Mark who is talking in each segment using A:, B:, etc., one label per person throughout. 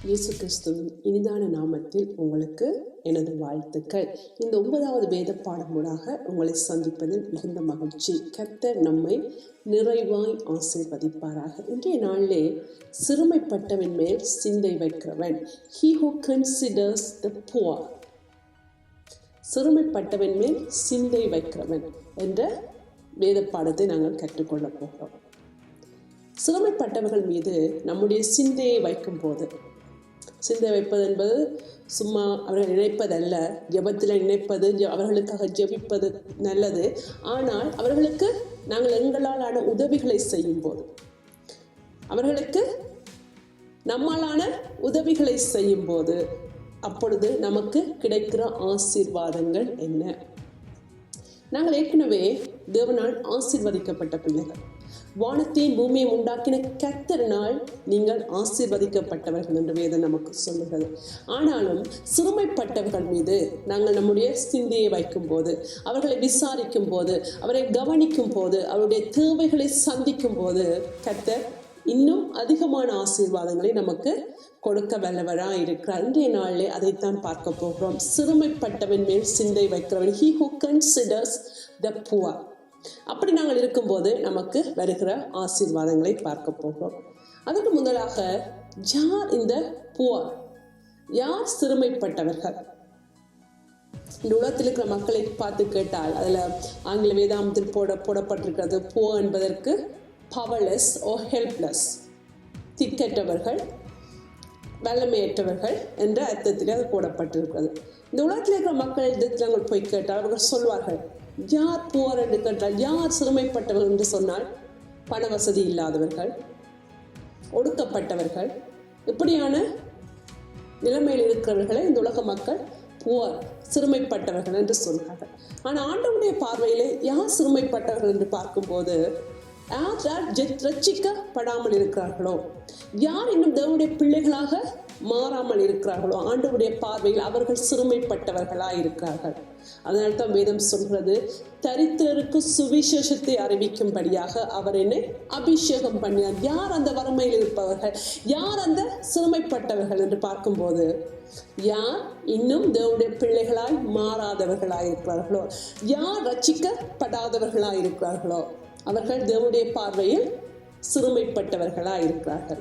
A: இயேசு கிறிஸ்துவின் இனிதான நாமத்தில் உங்களுக்கு எனது வாழ்த்துக்கள். இந்த 9வது வேத பாடமூடாக உங்களை சந்திப்பதில் மிகுந்த மகிழ்ச்சி. கர்த்தர் நம்மை நிறைவாய் ஆசீர்வதிப்பாராக. இன்றைய நாளிலே சிறுமைப்பட்டவன் மேல் சிந்தை வைக்கிறவன், he who considers the poor, சிறுமைப்பட்டவன் மேல் சிந்தை வைக்கிறவன் என்ற வேத பாடத்தை நாங்கள் கற்றுக்கொள்ள போகிறோம். சிறுமைப்பட்டவர்கள் மீது நம்முடைய சிந்தையை வைக்கும் போது, சிந்தை வைப்பது என்பது சும்மா அவர்கள் நினைப்பதல்ல, ஜெபத்தில் நினைப்பது, அவர்களுக்காக ஜெபிப்பது நல்லது. ஆனால் அவர்களுக்கு நாங்கள் எங்களாலான உதவிகளை செய்யும் போது, அவர்களுக்கு நம்மாலான உதவிகளை செய்யும் போது, அப்பொழுது நமக்கு கிடைக்கிற ஆசீர்வாதங்கள் என்ன? நாங்கள் ஏற்கனவே தேவனால் ஆசீர்வதிக்கப்பட்ட பிள்ளைகள். வானத்தையும் பூமியை உண்டாக்கின கர்த்தரினால் நீங்கள் ஆசீர்வதிக்கப்பட்டவர்கள் என்று வேதம் நமக்கு சொல்லுகிறது. ஆனாலும் சிறுமைப்பட்டவர்கள் மீது நாங்கள் நம்முடைய சிந்தையை வைக்கும் போது, அவர்களை விசாரிக்கும் போது, அவரை கவனிக்கும் போது, அவருடைய தேவைகளை சந்திக்கும் போது கர்த்தர் இன்னும் அதிகமான ஆசீர்வாதங்களை நமக்கு கொடுக்க வல்லவராக இருக்கிறார். இன்றைய நாளிலே அதைத்தான் பார்க்க போகிறோம். சிறுமைப்பட்டவன் மேல் சிந்தை வைக்கிறவன், he who considers the poor. அப்படி நாங்கள் இருக்கும்போது நமக்கு வருகிற ஆசீர்வாதங்களை பார்க்க போகிறோம். அதுக்கு முதலாக, யார் இந்த புவர்? யார் சிறுமைப்பட்டவர்கள்? இந்த உலகத்தில் இருக்கிற மக்களை பார்த்து கேட்டால் அதில் ஆங்கில வேதாமத்தில் போடப்பட்டிருக்கிறது, புவர் என்பதற்கு பவர்லெஸ் ஓ ஹெல்ப்லெஸ், திக்கற்றவர்கள், வல்லமையற்றவர்கள் என்ற அர்த்தத்திலே அது போடப்பட்டிருக்கிறது. இந்த உலகத்தில் இருக்கிற மக்கள் நாங்கள் போய் கேட்டால் அவர்கள் சொல்வார்கள், யார் புவர் என்று கேட்டால், யார் சிறுமைப்பட்டவர்கள் என்று சொன்னால், பண வசதி இல்லாதவர்கள், ஒடுக்கப்பட்டவர்கள், இப்படியான நிலைமையில் இருக்கிறவர்களை இந்த உலக மக்கள் புவர், சிறுமைப்பட்டவர்கள் என்று சொல்கிறார்கள். ஆனால் ஆண்டவருடைய பார்வையிலே யார் சிறுமைப்பட்டவர்கள் என்று பார்க்கும்போது, யார் ரட்சிக்கப்படாமல் இருக்கிறார்களோ, யார் இன்னும் தேவனுடைய பிள்ளைகளாக மாறாமல் இருக்கிறார்களோ, ஆண்டவருடைய பார்வையில் அவர்கள் சிறுமைப்பட்டவர்களாக இருக்கிறார்கள். அதனால்தான் வேதம் சொல்கிறது, தரித்திரருக்கு சுவிசேஷத்தை அறிவிக்கும்படியாக அவர் என்னை அபிஷேகம் பண்ணினார். யார் அந்த வறுமையில் இருப்பவர்கள், யார் அந்த சிறுமைப்பட்டவர்கள் என்று பார்க்கும்போது, யார் இன்னும் தேவனுடைய பிள்ளைகளாய் மாறாதவர்களாய் இருக்கிறார்களோ, யார் ரட்சிக்கப்படாதவர்களாய் இருக்கிறார்களோ, அவர்கள் தேவனுடைய பார்வையில் சிறுமைப்பட்டவர்களாக இருக்கிறார்கள்.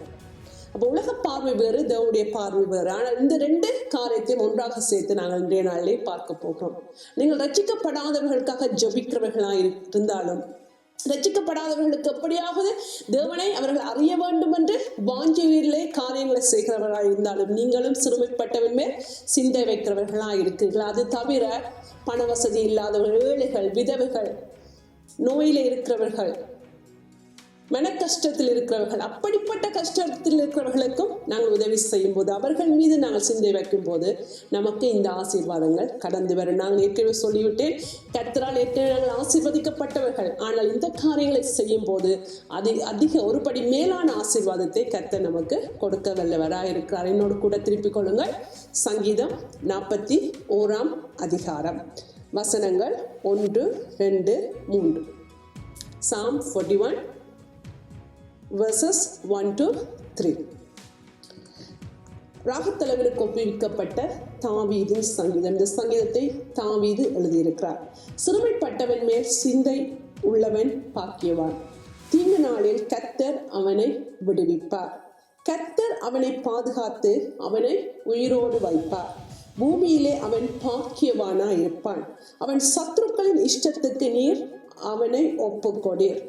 A: அப்போ உலக பார்வை வேறு, தேவனுடைய பார்வை வேறு. ஆனால் இந்த ரெண்டு காரியத்தையும் ஒன்றாக சேர்த்து நாங்கள் இன்றைய நாளிலே பார்க்க போகிறோம். நீங்கள் ரட்சிக்கப்படாதவர்களுக்காக ஜெபிக்கிறவர்களாக இருந்தாலும், ரட்சிக்கப்படாதவர்களுக்கு எப்படியாவது தேவனை அவர்கள் அறிய வேண்டும் என்று வாஞ்சையிலே காரியங்களை செய்கிறவர்களாக இருந்தாலும், நீங்களும் சிறுமைப்பட்டவன் மேல் சிந்தை வைக்கிறவர்களாக இருக்கிறீர்கள். அது தவிர பண வசதி இல்லாதவர்கள், ஏழைகள், விதவைகள், நோயில இருக்கிறவர்கள், மன கஷ்டத்தில் இருக்கிறவர்கள், அப்படிப்பட்ட கஷ்டத்தில் இருக்கிறவர்களுக்கும் நாங்கள் உதவி செய்யும் போது, அவர்கள் மீது நாங்கள் சிந்தை வைக்கும் போது நமக்கு இந்த ஆசீர்வாதங்கள் கடந்து வரும். நாங்கள் ஏற்கனவே சொல்லிவிட்டேன், கர்த்தரால் ஏற்கனவே நாங்கள் ஆசீர்வதிக்கப்பட்டவர்கள். ஆனால் இந்த காரியங்களை செய்யும் போது அதிக ஒருபடி மேலான ஆசீர்வாதத்தை கர்த்தர் நமக்கு கொடுக்க வல்லவராக இருக்கிறார். என்னோடு கூட திருப்பிக் கொள்ளுங்கள். சங்கீதம் 41ஆம் அதிகாரம், வசனங்கள் 1, 2, 3. Psalm 41 verses 1 to 3. ராகத்தலைவனுக்கு ஒப்புவிக்கப்பட்ட தாவீதின் சங்கீதம். இந்த சங்கீதத்தை தாவீது எழுதியிருக்கிறார். சிறுமைப்பட்டவன் மேல் சிந்தை உள்ளவன் பாக்கியவான், தீங்கு நாளில் கர்த்தர் அவனை விடுவிப்பார். கர்த்தர் அவனை பாதுகாத்து அவனை உயிரோடு வைப்பார். பூமியிலே அவன் பாக்கியவானா இருப்பான். அவன் சத்துருக்களின் இஷ்டத்துக்கு நீர் அவனை ஒப்புக்கொடீர்.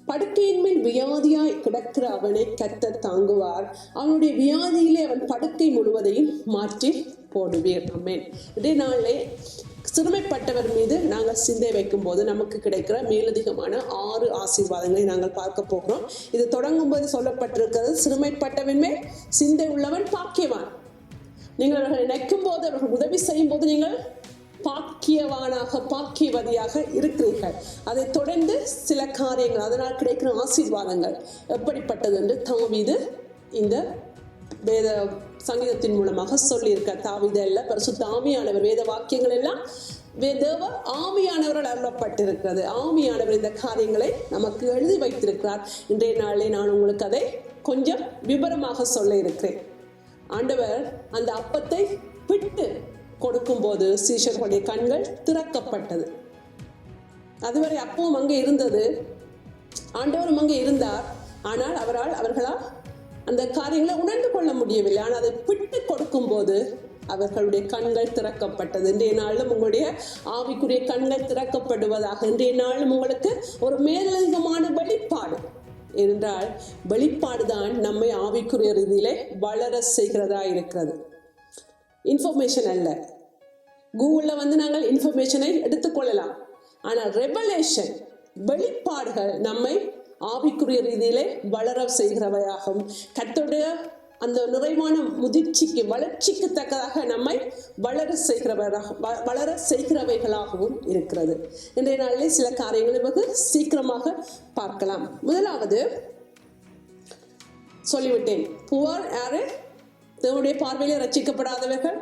A: படுக்கையின் மேல் வியாதியாய் கிடக்கிற அவனை கர்த்தர் தாங்குவார். அவனுடைய வியாதியிலே அவன் படுக்கை முழுவதையும் மாற்றி போடுவீர். ஆமென். இதே நாளே சிறுமைப்பட்டவர் மீது நாங்கள் சிந்தை வைக்கும் போது நமக்கு கிடைக்கிற மேலதிகமான 6 ஆசீர்வாதங்களை நாங்கள் பார்க்க போகிறோம். இது தொடங்கும் போது சொல்லப்பட்டிருக்கிறது, சிறுமைப்பட்டவன் மேல் சிந்தை உள்ளவன் பாக்கியவான். நீங்கள் அவர்களை நினைக்கும் போது, அவர்கள் உதவி செய்யும் போது நீங்கள் பாக்கியவானாக, பாக்கியவதியாக இருக்கிறீர்கள். அதை தொடர்ந்து சில காரியங்கள், அதனால் கிடைக்கிற ஆசீர்வாதங்கள் எப்படிப்பட்டது என்று தாவீது இந்த வேத சங்கீதத்தின் மூலமாக சொல்லியிருக்க. தாவீது அல்ல, பரிசுத்த ஆவியானவர். வேத வாக்கியங்கள் எல்லாம் தேவ ஆவியானவர்கள் அருளப்பட்டிருக்கிறது. ஆவியானவர் இந்த காரியங்களை நமக்கு எழுதி வைத்திருக்கிறார். இன்றைய நாளிலே நான் உங்களுக்கு அதை கொஞ்சம் விபரமாக சொல்ல இருக்கிறேன். ஆண்டவர் அந்த அப்பத்தை பிட்டு கொடுக்கும்போது சீஷர்களுடைய கண்கள் திறக்கப்பட்டது. அதுவரை அப்பவும் அங்கே இருந்தது, ஆண்டவரும் அங்கே இருந்தார். ஆனால் அவர்களால் அந்த காரியங்களை உணர்ந்து கொள்ள முடியவில்லை. ஆனால் அதை பிட்டு கொடுக்கும் போது அவர்களுடைய கண்கள் திறக்கப்பட்டது. இன்றைய நாளும் உங்களுடைய ஆவிக்குரிய கண்கள் திறக்கப்படுவதாக. இன்றைய நாளும் உங்களுக்கு ஒரு மேலதிகமான வெளிப்பாடு என்றால், வெளிப்பாடுதான் நம்மை ஆவிக்குரிய ரீதியிலே வளர செய்கிறதா இருக்கிறது. இன்ஃபர்மேஷன் அல்ல. கூகுளில் நாங்கள் இன்ஃபர்மேஷனை எடுத்துக்கொள்ளலாம். ஆனால் ரெவலேஷன், வெளிப்பாடுகள் நம்மை ஆவிக்குரிய ரீதியிலே வளர செய்கிறவையாகும். கர்த்தருடைய அந்த நிறைவான முதிர்ச்சிக்கு, வளர்ச்சிக்கு தக்கதாக நம்மை வளர செய்கிறவைகளாகவும் இருக்கிறது. இன்றைய நாளிலே சில காரியங்களை வெகு சீக்கிரமாக பார்க்கலாம். முதலாவது சொல்லிவிட்டேன், புவர் யாரு? தேவனுடைய பார்வையிலே ரட்சிக்கப்படாதவர்கள்,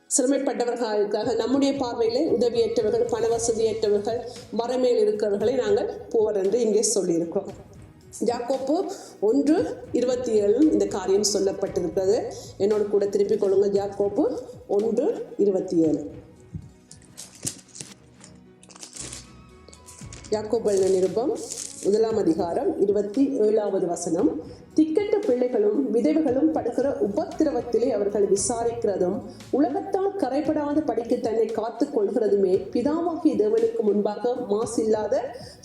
A: சிறுமைப்பட்டவர்களாக இருக்கிறார்கள். நம்முடைய பார்வையிலே உதவியற்றவர்கள், பண வசதியற்றவர்கள், மரமேல் இருக்கிறவர்களை நாங்கள் புவர் என்று இங்கே சொல்லியிருக்கிறோம். யாக்கோப்பு 1:27 இந்த காரியம் சொல்லப்பட்டிருக்கிறது. என்னோட கூட திருப்பிக் கொள்ளுங்க. யாக்கோப்பு 1:27. யாக்கோபு நிருபம் 1 அதிகாரம் 27வது வசனம். திக்கெட்ட பிள்ளைகளும் விதவைகளும் படுகிற உபத்திரவத்திலே அவர்கள் விசாரிக்கிறதும் உலகத்தால் கரைபடாத படிக்கு தன்னை காத்துக் கொள்கிறதுமே பிதாவாகிய தேவனுக்கு முன்பாக மாசில்லாத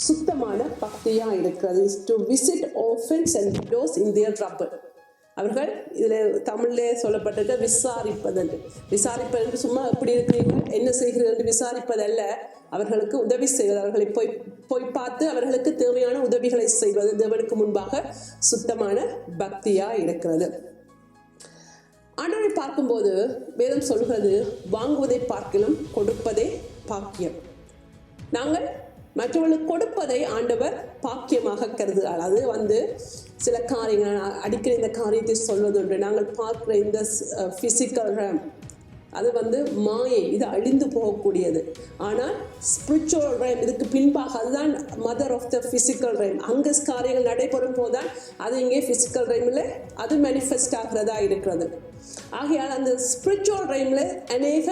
A: சுத்தமான பக்தியா இருக்கிறது. To visit orphans and widows in their trouble. அவர்கள் இதில் தமிழ்லே சொல்லப்பட்டது விசாரிப்பது. விசாரிப்பது சும்மா எப்படி இருக்கிறீங்க, என்ன செய்கிறது என்று விசாரிப்பதல்ல, அவர்களுக்கு உதவி செய்வது, அவர்களை போய் பார்த்து அவர்களுக்கு தேவையான உதவிகளை செய்வது தேவனுக்கு முன்பாக சுத்தமான பக்தியா இருக்கிறது. ஆண்டவரை பார்க்கும்போது வேதம் சொல்கிறது, வாங்குவதை பார்க்கிலும் கொடுப்பதே பாக்கியம். நாங்கள் மற்றவர்களுக்கு கொடுப்பதை ஆண்டவர் பாக்கியமாக கருதுகிறார். அது சில காரியங்கள், அடிக்கடி இந்த காரியத்தை சொல்வதுண்டு. நாங்கள் பார்க்கிற இந்த பிசிக்கல் ரேம் அது மாயை, இது அழிந்து போகக்கூடியது. ஆனால் ஸ்பிரிச்சுவல் ரேம் இதுக்கு பின்பாக, அதுதான் mother of the physical RAM. அங்கே காரியங்கள் நடைபெறும் போதுதான் அது இங்கே பிசிக்கல் ரேமில் அது மேனிஃபெஸ்ட் ஆகிறதா இருக்கிறது. ஆகையால் அந்த ஸ்பிரிச்சுவல் ரேமில் அநேக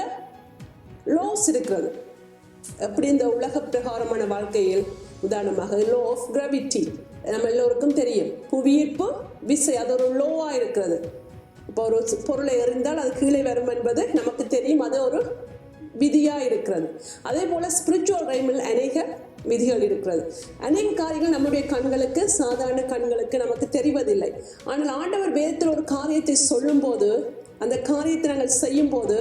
A: லோஸ் இருக்கிறது. எப்படி இந்த உலக பிரகாரமான வாழ்க்கையில் உதாரணமாக லோ ஆஃப் கிராவிட்டி நம்ம எல்லோருக்கும் தெரியும். புவியீர்ப்பு விசை அது ஒரு லோவா இருக்கிறது. இப்போ ஒரு பொருளை எறிந்தால் அது கீழே வரும் என்பது நமக்கு தெரியும். அது ஒரு விதியா இருக்கிறது. அதே போல ஸ்பிரிச்சுவல் ரைமில் அநேக விதிகள் இருக்கிறது. அநேக காரியங்கள் நம்முடைய கண்களுக்கு, சாதாரண கண்களுக்கு நமக்கு தெரிவதில்லை. ஆனால் ஆண்டவர் வேதத்தில் ஒரு காரியத்தை சொல்லும் போது, அந்த காரியத்தை நாங்கள் செய்யும் போது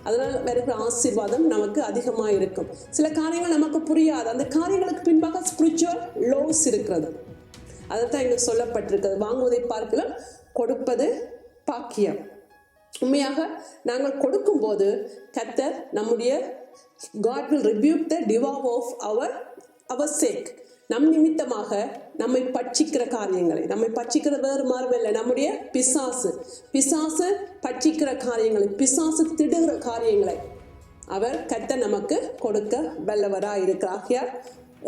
A: அதனால் வருகிற ஆசீர்வாதம் நமக்கு அதிகமாக இருக்கும். சில காரியங்கள் நமக்கு புரியாது. அந்த காரியங்களுக்கு பின்பாக ஸ்பிரிச்சுவல் லோஸ் இருக்கிறது. அதைத்தான் இங்கே சொல்லப்பட்டிருக்கிறது. வாங்குவதை பார்க்கலாம், கொடுப்பது பாக்கியம். உண்மையாக நாங்கள் கொடுக்கும் போது கர்த்தர் நம்முடைய God will rebuke the devour of our sake. நம் நிமித்தமாக நம்மை பட்சிக்கிற காரியங்களை, நம்மை பட்சிக்கிற வேறு மாறுமில்லை, நம்முடைய பிசாசு பட்சிக்கிற காரியங்களை, பிசாசு திடுகிற காரியங்களை அவர் கர்த்தர் நமக்கு கொடுக்க வல்லவராக இருக்கிறார்.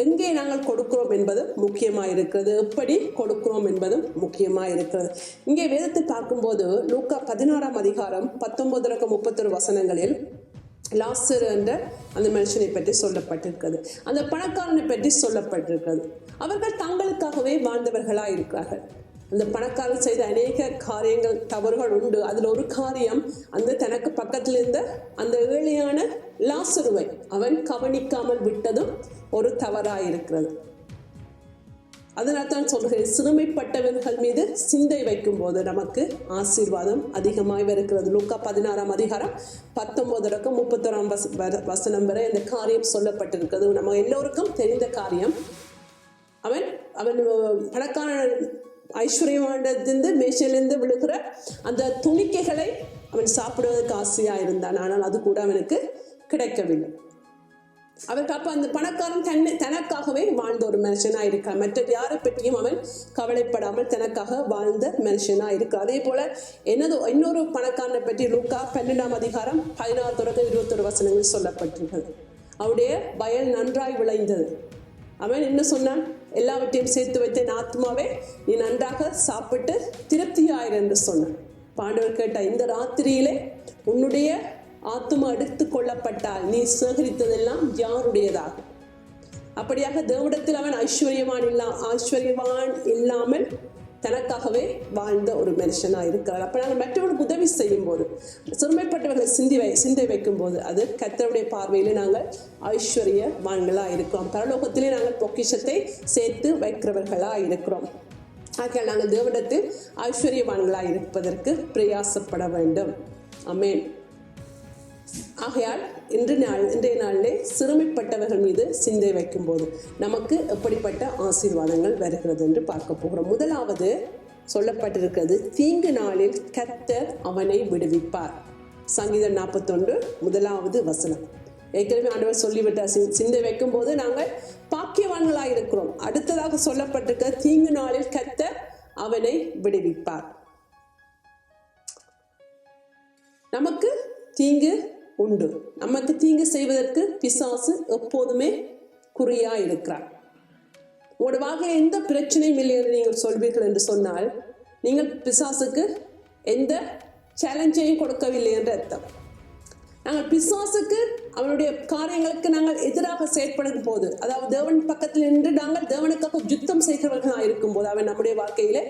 A: எங்கே நாங்கள் கொடுக்கிறோம் என்பது முக்கியமாக இருக்கிறது, எப்படி கொடுக்கிறோம் என்பதும் முக்கியமாக இருக்கிறது. இங்கே வேதத்தை பார்க்கும்போது லூக்கா 16 அதிகாரம் 19-31 வசனங்களில் லாசரு என்ற அந்த மனுஷனை பற்றி சொல்லப்பட்டிருக்கிறது. அந்த பணக்காரனை பற்றி சொல்லப்பட்டிருக்கிறது. அவர்கள் தங்களுக்காகவே வாழ்ந்தவர்களாக இருக்கிறார்கள். அந்த பணக்காரன் செய்த அநேக காரியங்கள், தவறுகள் உண்டு. அதில் ஒரு காரியம், அந்த தனக்கு பக்கத்தில் இருந்த அந்த ஏழையான லாசருவை அவன் கவனிக்காமல் விட்டதும் ஒரு தவறாயிருக்கிறது. அதனால் தான் சொல்கிறேன், சிறுமைப்பட்டவர்கள் மீது சிந்தை வைக்கும் போது நமக்கு ஆசீர்வாதம் அதிகமாக இருக்கிறது. லூக்கா 16 அதிகாரம் 19-31 வசனம் வரை இந்த காரியம் சொல்லப்பட்டிருக்கிறது. நம்ம எல்லோருக்கும் தெரிந்த காரியம். அவன் பணக்கான ஐஸ்வர்யமானதிலிருந்து மேஷையிலிருந்து விழுகிற அந்த துணிக்கைகளை அவன் சாப்பிடுவதற்கு ஆசையாக இருந்தான். ஆனால் அது கூட அவனுக்கு கிடைக்கவில்லை. அவருக்கு அப்ப அந்த பணக்காரன் தனக்காகவே வாழ்ந்த ஒரு மனுஷனா இருக்கான். மற்ற யாரை பற்றியும் அவன் கவலைப்படாமல் தனக்காக வாழ்ந்த மனுஷனா இருக்கு. அதே போல இன்னொரு பணக்காரனை பற்றி லூக்கா 12 அதிகாரம் 16-21 வசனங்கள் சொல்லப்பட்டிருக்கிறது. அவருடைய வயல் நன்றாய் விளைந்தது. அவன் என்ன சொன்னான்? எல்லாவற்றையும் சேர்த்து வைத்த ஆத்மாவே, நீ நன்றாக சாப்பிட்டு திருப்தியாயிரு என்று சொன்னான். பாண்டவர் கேட்ட இந்த ராத்திரியிலே உன்னுடைய ஆத்துமா எடுத்து கொள்ளப்பட்டால் நீ சேகரித்ததெல்லாம் யாருடையதாகும்? அப்படியாக தேவனிடத்தில் அவன் ஐஸ்வர்யவான் இல்லாமல் தனக்காகவே வாழ்ந்த ஒரு மனுஷனாக இருக்கிறார். அப்போ நாங்கள் மற்றவர்களுக்கு உதவி செய்யும் போது, சிறுமைப்பட்டவர்களை சிந்தை வைக்கும் போது, அது கர்த்தருடைய பார்வையில் நாங்கள் ஐஸ்வர்யவான்களாக இருக்கிறோம். பரலோகத்திலே நாங்கள் பொக்கிஷத்தை சேர்த்து வைக்கிறவர்களாக இருக்கிறோம். ஆகையால் நாங்கள் தேவனிடத்தில் ஐஸ்வர்யவான்களாக இருப்பதற்கு பிரயாசப்பட வேண்டும். ஆமென். ஆகையால் இன்றைய நாளிலே சிறுமைப்பட்டவர்கள் மீது சிந்தை வைக்கும் போது நமக்கு எப்படிப்பட்ட ஆசீர்வாதங்கள் வருகிறது என்று பார்க்க போகிறோம். முதலாவது சொல்லப்பட்டிருக்கிறது, தீங்கு நாளில் கர்த்தர் அவனை விடுவிப்பார். சங்கீதம் 41 முதலாவது வசனம். ஏற்கனவே ஆண்டவர் சொல்லிவிட்டார், சிந்தை வைக்கும் போது நாங்கள் பாக்கியவான்களாக இருக்கிறோம். அடுத்ததாக சொல்லப்பட்டிருக்க, தீங்கு நாளில் கர்த்தர் அவனை விடுவிப்பார். நமக்கு தீங்கு உண்டு. நமக்கு தீங்கு செய்வதற்கு பிசாசு எப்போதுமே குறியா இருக்கிறார். உங்களோட வாழ்க்கையில் எந்த பிரச்சனையும் இல்லை என்று நீங்கள் சொல்வீர்கள் என்று சொன்னால் நீங்கள் பிசாசுக்கு எந்த சேலஞ்சையும் கொடுக்கவில்லை என்ற அர்த்தம். நாங்கள் பிசாசுக்கு அவனுடைய காரியங்களுக்கு நாங்கள் எதிராக செயற்படும் போது, அதாவது தேவன் பக்கத்தில் நின்று நாங்கள் தேவனுக்காக யுத்தம் செய்கிறவர்களாக இருக்கும் போது அவன் நம்முடைய வாழ்க்கையில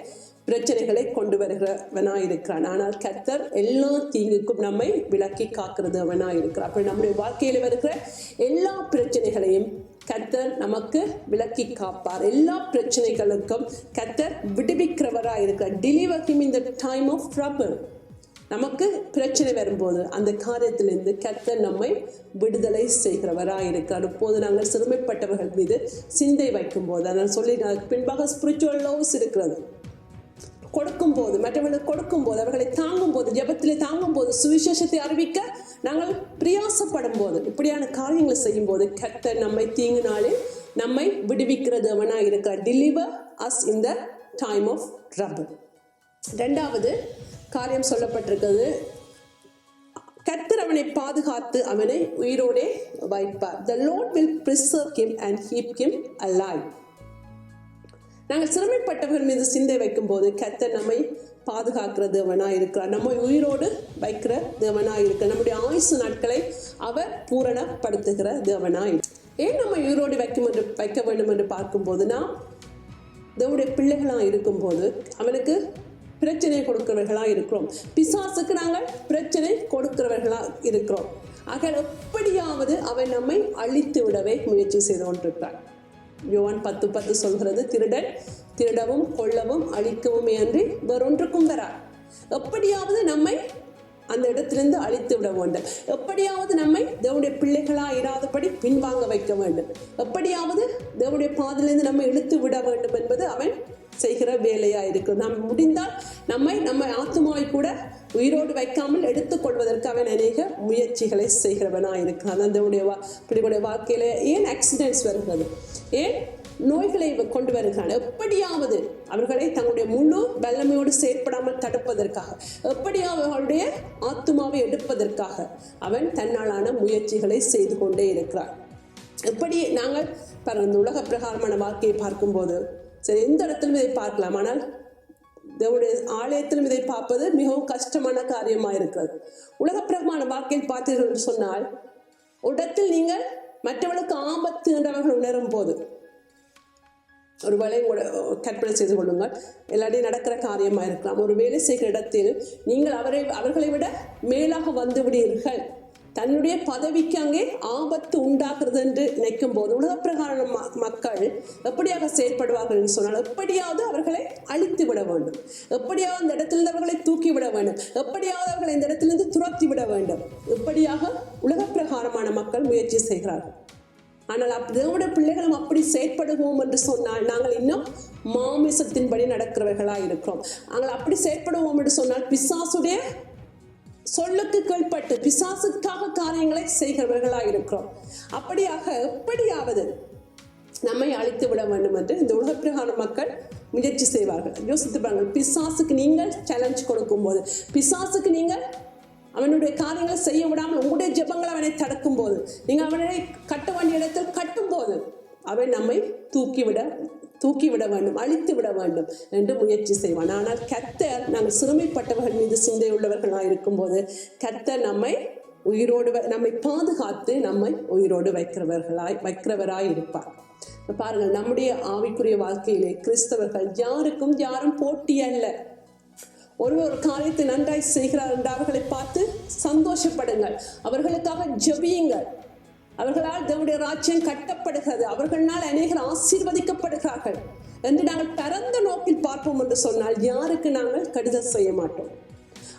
A: பிரச்சனைகளை கொண்டு வருகிறவனாயிருக்கிறான். ஆனால் கர்த்தர் எல்லா தீங்குக்கும் நம்மை விலக்கி காக்கிறவனாயிருக்கிறார். அப்படி நம்முடைய வாழ்க்கையில வருகிற எல்லா பிரச்சனைகளையும் கர்த்தர் நமக்கு விலக்கி காப்பார். எல்லா பிரச்சனைகளுக்கும் கர்த்தர் விடுவிக்கிறவராயிருக்கிறார். Deliver him in the time of trouble. நமக்கு பிரச்சனை வரும்போது அந்த காரியத்திலிருந்து கர்த்தர் நம்மை விடுதலை செய்கிறவராயிருக்கிறார். இப்போது நாங்கள் சிறுமைப்பட்டவர்கள் மீது சிந்தை வைக்கும் போது, அதனால் சொல்லி பின்பாக ஸ்பிரிச்சுவல் லவ்ஸ் இருக்கிறது. கொடுக்கும் போது, மற்றவர்களுக்கு கொடுக்கும் போது, அவர்களை தாங்கும் போது, ஜெபத்திலே தாங்கும் போது, சுவிசேஷத்தை அறிவிக்க நாங்கள் பிரயாசப்படும் போது, இப்படியான காரியங்களை செய்யும் போது கர்த்தர் நம்மை தீங்கு நாளில் நம்மை விடுவிக்கிறது அவனாக இருக்கிறார். Deliver us in the time of trouble. இரண்டாவது காரியம் சொல்லப்பட்டிருக்கிறது, கர்த்தர் அவனை பாதுகாத்து அவனை உயிரோடே வைப்பார். The Lord will preserve him and keep him alive. நாங்கள் சிறுமைப்பட்டவர்கள் மீது சிந்தை வைக்கும் போது கர்த்தர் நம்மை பாதுகாக்கிற தேவனாய் இருக்கிறார். நம்மை உயிரோடு வைக்கிற தேவனாய் இருக்கிறார். நம்முடைய ஆயுசு நாட்களை அவர் பூரணப்படுத்துகிற தேவனாய். ஏன் நம்ம உயிரோடு வைக்க வேண்டும் என்று பார்க்கும்போது, நாம் தேவனுடைய பிள்ளைகளாக இருக்கும்போது அவனுக்கு பிரச்சனை கொடுக்கிறவர்களா இருக்கிறோம். பிசாசுக்கு நாங்கள் பிரச்சனை கொடுக்கிறவர்களா இருக்கிறோம். ஆக எப்படியாவது அவன் நம்மை அழித்து விடவே முயற்சி செய்து கொண்டிருக்கிறார். யோவான் 10:10 சொல்கிறது, திருடன் திருடவும் கொல்லவும் அழிக்கவுமே அன்றி வேறொன்றுக்கும் வரார். எப்படியாவது நம்மை அந்த இடத்திலிருந்து அழித்து விட வேண்டும். எப்படியாவது நம்மை தேவனுடைய பிள்ளைகளா இராதபடி பின்வாங்க வைக்க வேண்டும். எப்படியாவது தேவனுடைய பாதையிலிருந்து நம்மை இழுத்து விட வேண்டும் என்பது அவன் செய்கிற வேலையா இருக்கு. நாம் முடிந்தால் நம்ம ஆத்துமாவை கூட உயிரோடு வைக்காமல் எடுத்துக்கொள்வதற்கு அவன் அநேக முயற்சிகளை செய்கிறவனா இருக்கிறான். அந்த வாழ்க்கையில ஏன் ஆக்சிடென்ட்ஸ் வருகிறது, ஏன் நோய்களை கொண்டு வருகிறான், எப்படியாவது அவர்களை தங்களுடைய முழு வல்லமையோடு செயற்படாமல் தடுப்பதற்காக, எப்படியாவது அவர்களுடைய ஆத்துமாவை எடுப்பதற்காக அவன் தன்னாலான முயற்சிகளை செய்து கொண்டே இருக்கிறான். எப்படி நாங்கள் இந்த உலக பிரகாரமான வாழ்க்கையை பார்க்கும்போது சரி, எந்த இடத்திலும் இதை பார்க்கலாம், ஆனால் தேவனுடைய ஆலயத்திலும் இதை பார்ப்பது மிகவும் கஷ்டமான காரியமாக இருக்கிறது. உலக பிரகாரமான வாழ்க்கையில் பார்த்தீர்கள் என்று சொன்னால், இடத்தில் நீங்கள் மற்றவர்களுக்கு ஆபத்து என்றவர்கள் உணரும் போது, ஒரு வேலை கற்பனை செய்து கொள்ளுங்கள், எல்லாரையும் நடக்கிற காரியமாக இருக்கலாம். ஒரு வேலை செய்கிற இடத்தில் நீங்கள் அவர்களை விட மேலாக வந்து விடுவீர்கள். தன்னுடைய பதவிக்கு அங்கே ஆபத்து உண்டாக்குறது என்று நினைக்கும் போது உலக பிரகார மக்கள் எப்படியாக செயல்படுவார்கள் என்று சொன்னால், எப்படியாவது அவர்களை அழித்து விட வேண்டும், எப்படியாவது அந்த இடத்திலிருந்து அவர்களை தூக்கி விட வேண்டும், எப்படியாவது அவர்களை இந்த இடத்திலிருந்து துரத்தி விட வேண்டும். இப்படியாக உலக பிரகாரமான மக்கள் முயற்சி செய்கிறார்கள். ஆனால் தேவனுடைய பிள்ளைகளும் அப்படி செயற்படுவோம் என்று சொன்னால் நாங்கள் இன்னும் மாமிசத்தின்படி நடக்கிறவர்களாக இருக்கிறோம். நாங்கள் அப்படி செயற்படுவோம் என்று சொன்னால் பிசாசுடைய சொல்லுக்கு கீழ்பட்டு பிசாசுக்காக காரியங்களை செய்கிறவர்களாக இருக்கிறோம். அப்படியாக எப்படியாவது நம்மை அழித்து விட வேண்டும் என்று இந்த உலக பிரகார மக்கள் முயற்சி செய்வார்கள். யோசித்து பாருங்கள், பிசாசுக்கு நீங்கள் சேலஞ்ச் கொடுக்கும் போது, பிசாசுக்கு நீங்கள் அவனுடைய காரியங்களை செய்ய விடாமல் உங்களுடைய ஜெபங்கள் அவனை தடுக்கும் போது, நீங்கள் அவனை கட்ட வேண்டிய இடத்தில் கட்டும் போது அவன் நம்மை தூக்கிவிட தூக்கிவிட வேண்டும், அழித்து விட வேண்டும் என்று முயற்சி செய்வான். ஆனால் கர்த்தர் நாங்கள் சிறுமைப்பட்டவர்கள் மீது சிந்தை உள்ளவர்களாக இருக்கும்போது கர்த்தர் நம்மை பாதுகாத்து நம்மை உயிரோடு வைக்கிறவராய் இருப்பார். பாருங்கள், நம்முடைய ஆவிக்குரிய வாழ்க்கையிலே கிறிஸ்தவர்கள் யாரும் போட்டி அல்ல. ஒரு காரியத்தை நன்றாய் செய்கிறார் என்று அவர்களை பார்த்து சந்தோஷப்படுங்கள், அவர்களுக்காக ஜெபியுங்கள். அவர்களால் தேவனுடைய ராஜ்யம் கட்டப்படுகிறது, அவர்களால் அநேகர் ஆசீர்வதிக்கப்படுகிறார்கள் என்று நாங்கள் பரந்த நோக்கில் பார்ப்போம் என்று சொன்னால் யாருக்கு நாங்கள் கடிதம் செய்ய மாட்டோம்.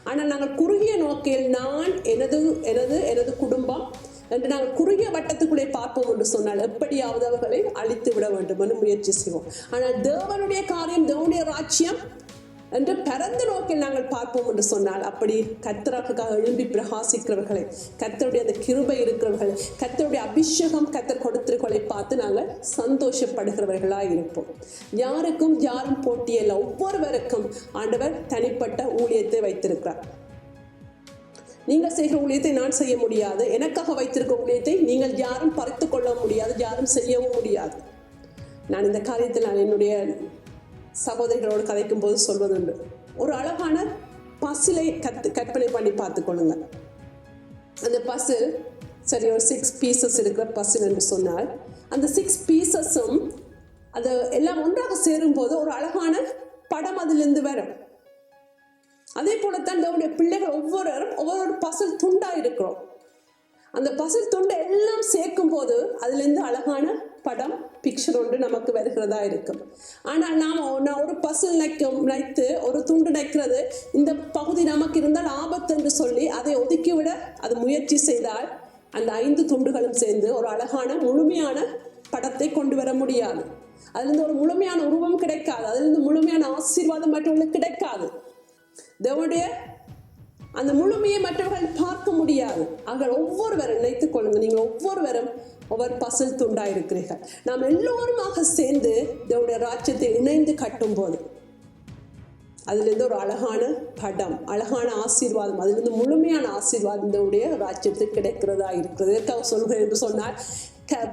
A: ஆனால் நாங்கள் குறுகிய நோக்கில் நான் எனது குடும்பம் என்று நாங்கள் குறுகிய வட்டத்துக்குள்ளே பார்ப்போம் என்று சொன்னால் எப்படியாவது அவர்களை அழித்து விட வேண்டும் என்று முயற்சி செய்வோம். ஆனால் தேவனுடைய காரியம், தேவனுடைய ராஜ்யம் என்று பரந்த நோக்கில் நாங்கள் பார்ப்போம் என்று சொன்னால் அப்படி கர்த்தருக்காக எழும்பி பிரகாசிக்கிறவர்களை, கர்த்தருடைய அந்த கிருபை இருக்கிறவர்கள், கர்த்தருடைய அபிஷேகம் கர்த்தர் கொடுத்திருக்கிறவர்களை பார்த்து நாங்கள் சந்தோஷப்படுகிறவர்களாக இருப்போம். யாரும் போட்டியல்ல, ஒவ்வொருவருக்கும் ஆண்டவர் தனிப்பட்ட ஊழியத்தை வைத்திருக்கிறார். நீங்கள் செய்கிற ஊழியத்தை நான் செய்ய முடியாது, எனக்காக வைத்திருக்கிற ஊழியத்தை நீங்கள் யாரும் பறித்து கொள்ள முடியாது, யாரும் செய்யவும் முடியாது. நான் இந்த காரியத்தில் என்னுடைய சகோதரிகளோடு கதைக்கும் போது சொல்வதுண்டு, ஒரு அழகான பசிலை கற்பனை பண்ணி பார்த்துக்கொள்ளுங்க. அந்த பசில் சரி ஒரு 6 பீசஸ் இருக்கிற பசில் என்று சொன்னால் அந்த 6 பீசஸும் அது எல்லாம் ஒன்றாக சேரும் போது ஒரு அழகான படம் அதிலிருந்து வரும். அதே போலத்தான் நம்முடைய பிள்ளைகள் ஒவ்வொரு பசில் துண்டா இருக்கிறோம். அந்த பசில் துண்டு எல்லாம் சேர்க்கும் போது அதிலிருந்து அழகான படம், பிக்சர் ஒன்று நமக்கு வருகிறதா இருக்கும். ஆனால் நான் ஒரு பசில் நைத்து ஒரு துண்டு நைக்கிறது, இந்த பகுதி நமக்கு இருந்தால் ஆபத்து என்று சொல்லி அதை ஒதுக்கிவிட அது முயற்சி செய்தால் அந்த 5 துண்டுகளும் சேர்ந்து ஒரு அழகான முழுமையான படத்தை கொண்டு வர முடியாது. அதிலிருந்து ஒரு முழுமையான உருவம் கிடைக்காது, அதிலிருந்து முழுமையான ஆசீர்வாதம் மற்றவர்களுக்கு கிடைக்காது. தேவனுடைய அந்த முழுமையை மற்றவர்கள் பார்க்க முடியாது. அவர்கள் ஒவ்வொருவரும் நினைத்துக் கொள்ளுங்க, நீங்கள் ஒவ்வொருவரும் ஒவ்வொரு பசில் துண்டா இருக்கிறீர்கள். நாம் எல்லோருமாக சேர்ந்து தேவனுடைய ராஜ்யத்தை இணைந்து கட்டும் போது அதிலிருந்து ஒரு அழகான படம், அழகான ஆசீர்வாதம், அதிலிருந்து முழுமையான ஆசீர்வாதம் தேவனுடைய ராஜ்யத்துக்கு கிடைக்கிறதா இருக்கிறது. எதற்காக சொல்கிறேன் என்று சொன்னால்,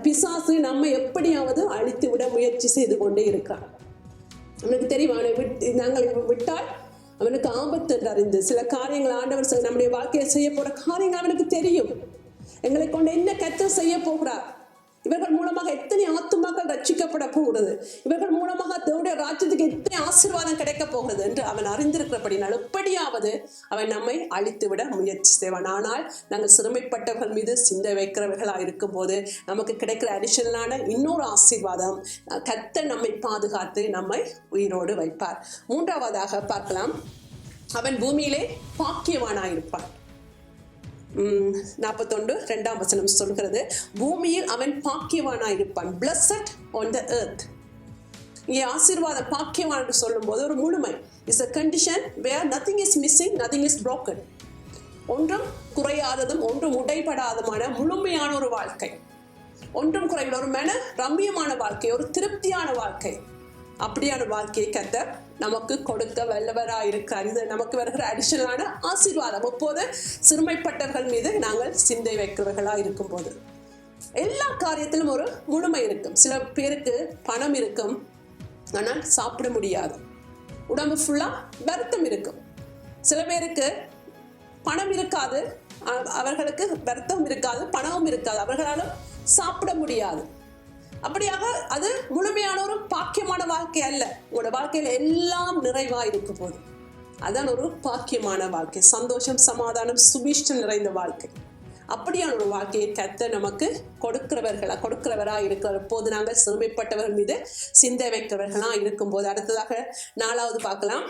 A: பிசாசு நம்மை எப்படியாவது அழித்து விட முயற்சி செய்து கொண்டே இருக்கிறான். அவனுக்கு தெரியும், நாங்கள் விட்டால் அவனுக்கு ஆபத்து என்று அறிந்து சில காரியங்கள் ஆண்டவர் நம்முடைய வாழ்க்கையை செய்ய போற காரியங்கள் அவனுக்கு தெரியும். எங்களை கொண்டு என்ன கர்த்தர் செய்ய போகிறார், இவர்கள் மூலமாக எத்தனை ஆத்துமாக்கள் ரட்சிக்கப்பட போகிறது, இவர்கள் மூலமாக தேவனுடைய ராஜ்யத்துக்கு எத்தனை ஆசீர்வாதம் கிடைக்க போகிறது என்று அவன் அறிந்திருக்கிறபடினால் எப்படியாவது அவன் நம்மை அழித்து விட முயற்சி செய்வான். ஆனால் நாங்கள் சிறுமைப்பட்டவர்கள் மீது சிந்தை வைக்கிறவர்களாக இருக்கும் போது நமக்கு கிடைக்கிற அடிஷனலான இன்னொரு ஆசீர்வாதம், கர்த்தர் நம்மை பாதுகாத்து நம்மை உயிரோடு வைப்பார். 3ஆவதாக பார்க்கலாம், அவன் பூமியிலே பாக்கியவானாயிருப்பான். 41:2 சொல்கிறது, பூமியில் அவன் பாக்கியவானாயிருப்பான். Blessed on the earth. இங்கே ஆசீர்வாத பாக்கியவான் என்று சொல்லும் போது ஒரு முழுமை, is a condition where nothing is missing, nothing is broken. ஒன்றும் குறையாததும் ஒன்றும் உடைபடாதமான முழுமையான ஒரு வாழ்க்கை, ஒன்றும் குறைவிட ஒரு மன ரம்மியமான வாழ்க்கை, ஒரு திருப்தியான வாழ்க்கை. அப்படியான வாழ்க்கையை கர்த்தர் நமக்கு கொடுக்க வல்லவராக இருக்கிறார். இது நமக்கு வருகிற அடிஷனலான ஆசீர்வாதம். அப்போது சிறுமைப்பட்டவர்கள் மீது நாங்கள் சிந்தை வைக்கிறவர்களாக இருக்கும் போது எல்லா காரியத்திலும் ஒரு முழுமை இருக்கும். சில பேருக்கு பணம் இருக்கும், ஆனால் சாப்பிட முடியாது, உடம்பு ஃபுல்லா வருத்தம் இருக்கும். சில பேருக்கு பணம் இருக்காது, அவர்களுக்கு வருத்தம் இருக்காது, பணமும் இருக்காது, அவர்களாலும் சாப்பிட முடியாது. அப்படியாக அது முழுமையான ஒரு பாக்கியமான வாழ்க்கை அல்ல. உங்களோட வாழ்க்கையில எல்லாம் நிறைவா இருக்கும் போது அதான் ஒரு பாக்கியமான வாழ்க்கை, சந்தோஷம், சமாதானம், சுபிஷ்டம் நிறைந்த வாழ்க்கை. அப்படியான ஒரு வாழ்க்கையை கர்த்தர் நமக்கு கொடுக்கிறவரா இருக்கிற போது நாங்கள் சிறுமைப்பட்டவர்கள் மீது சிந்தை வைக்கிறவர்களா இருக்கும் போது. அடுத்ததாக 4வது பார்க்கலாம்,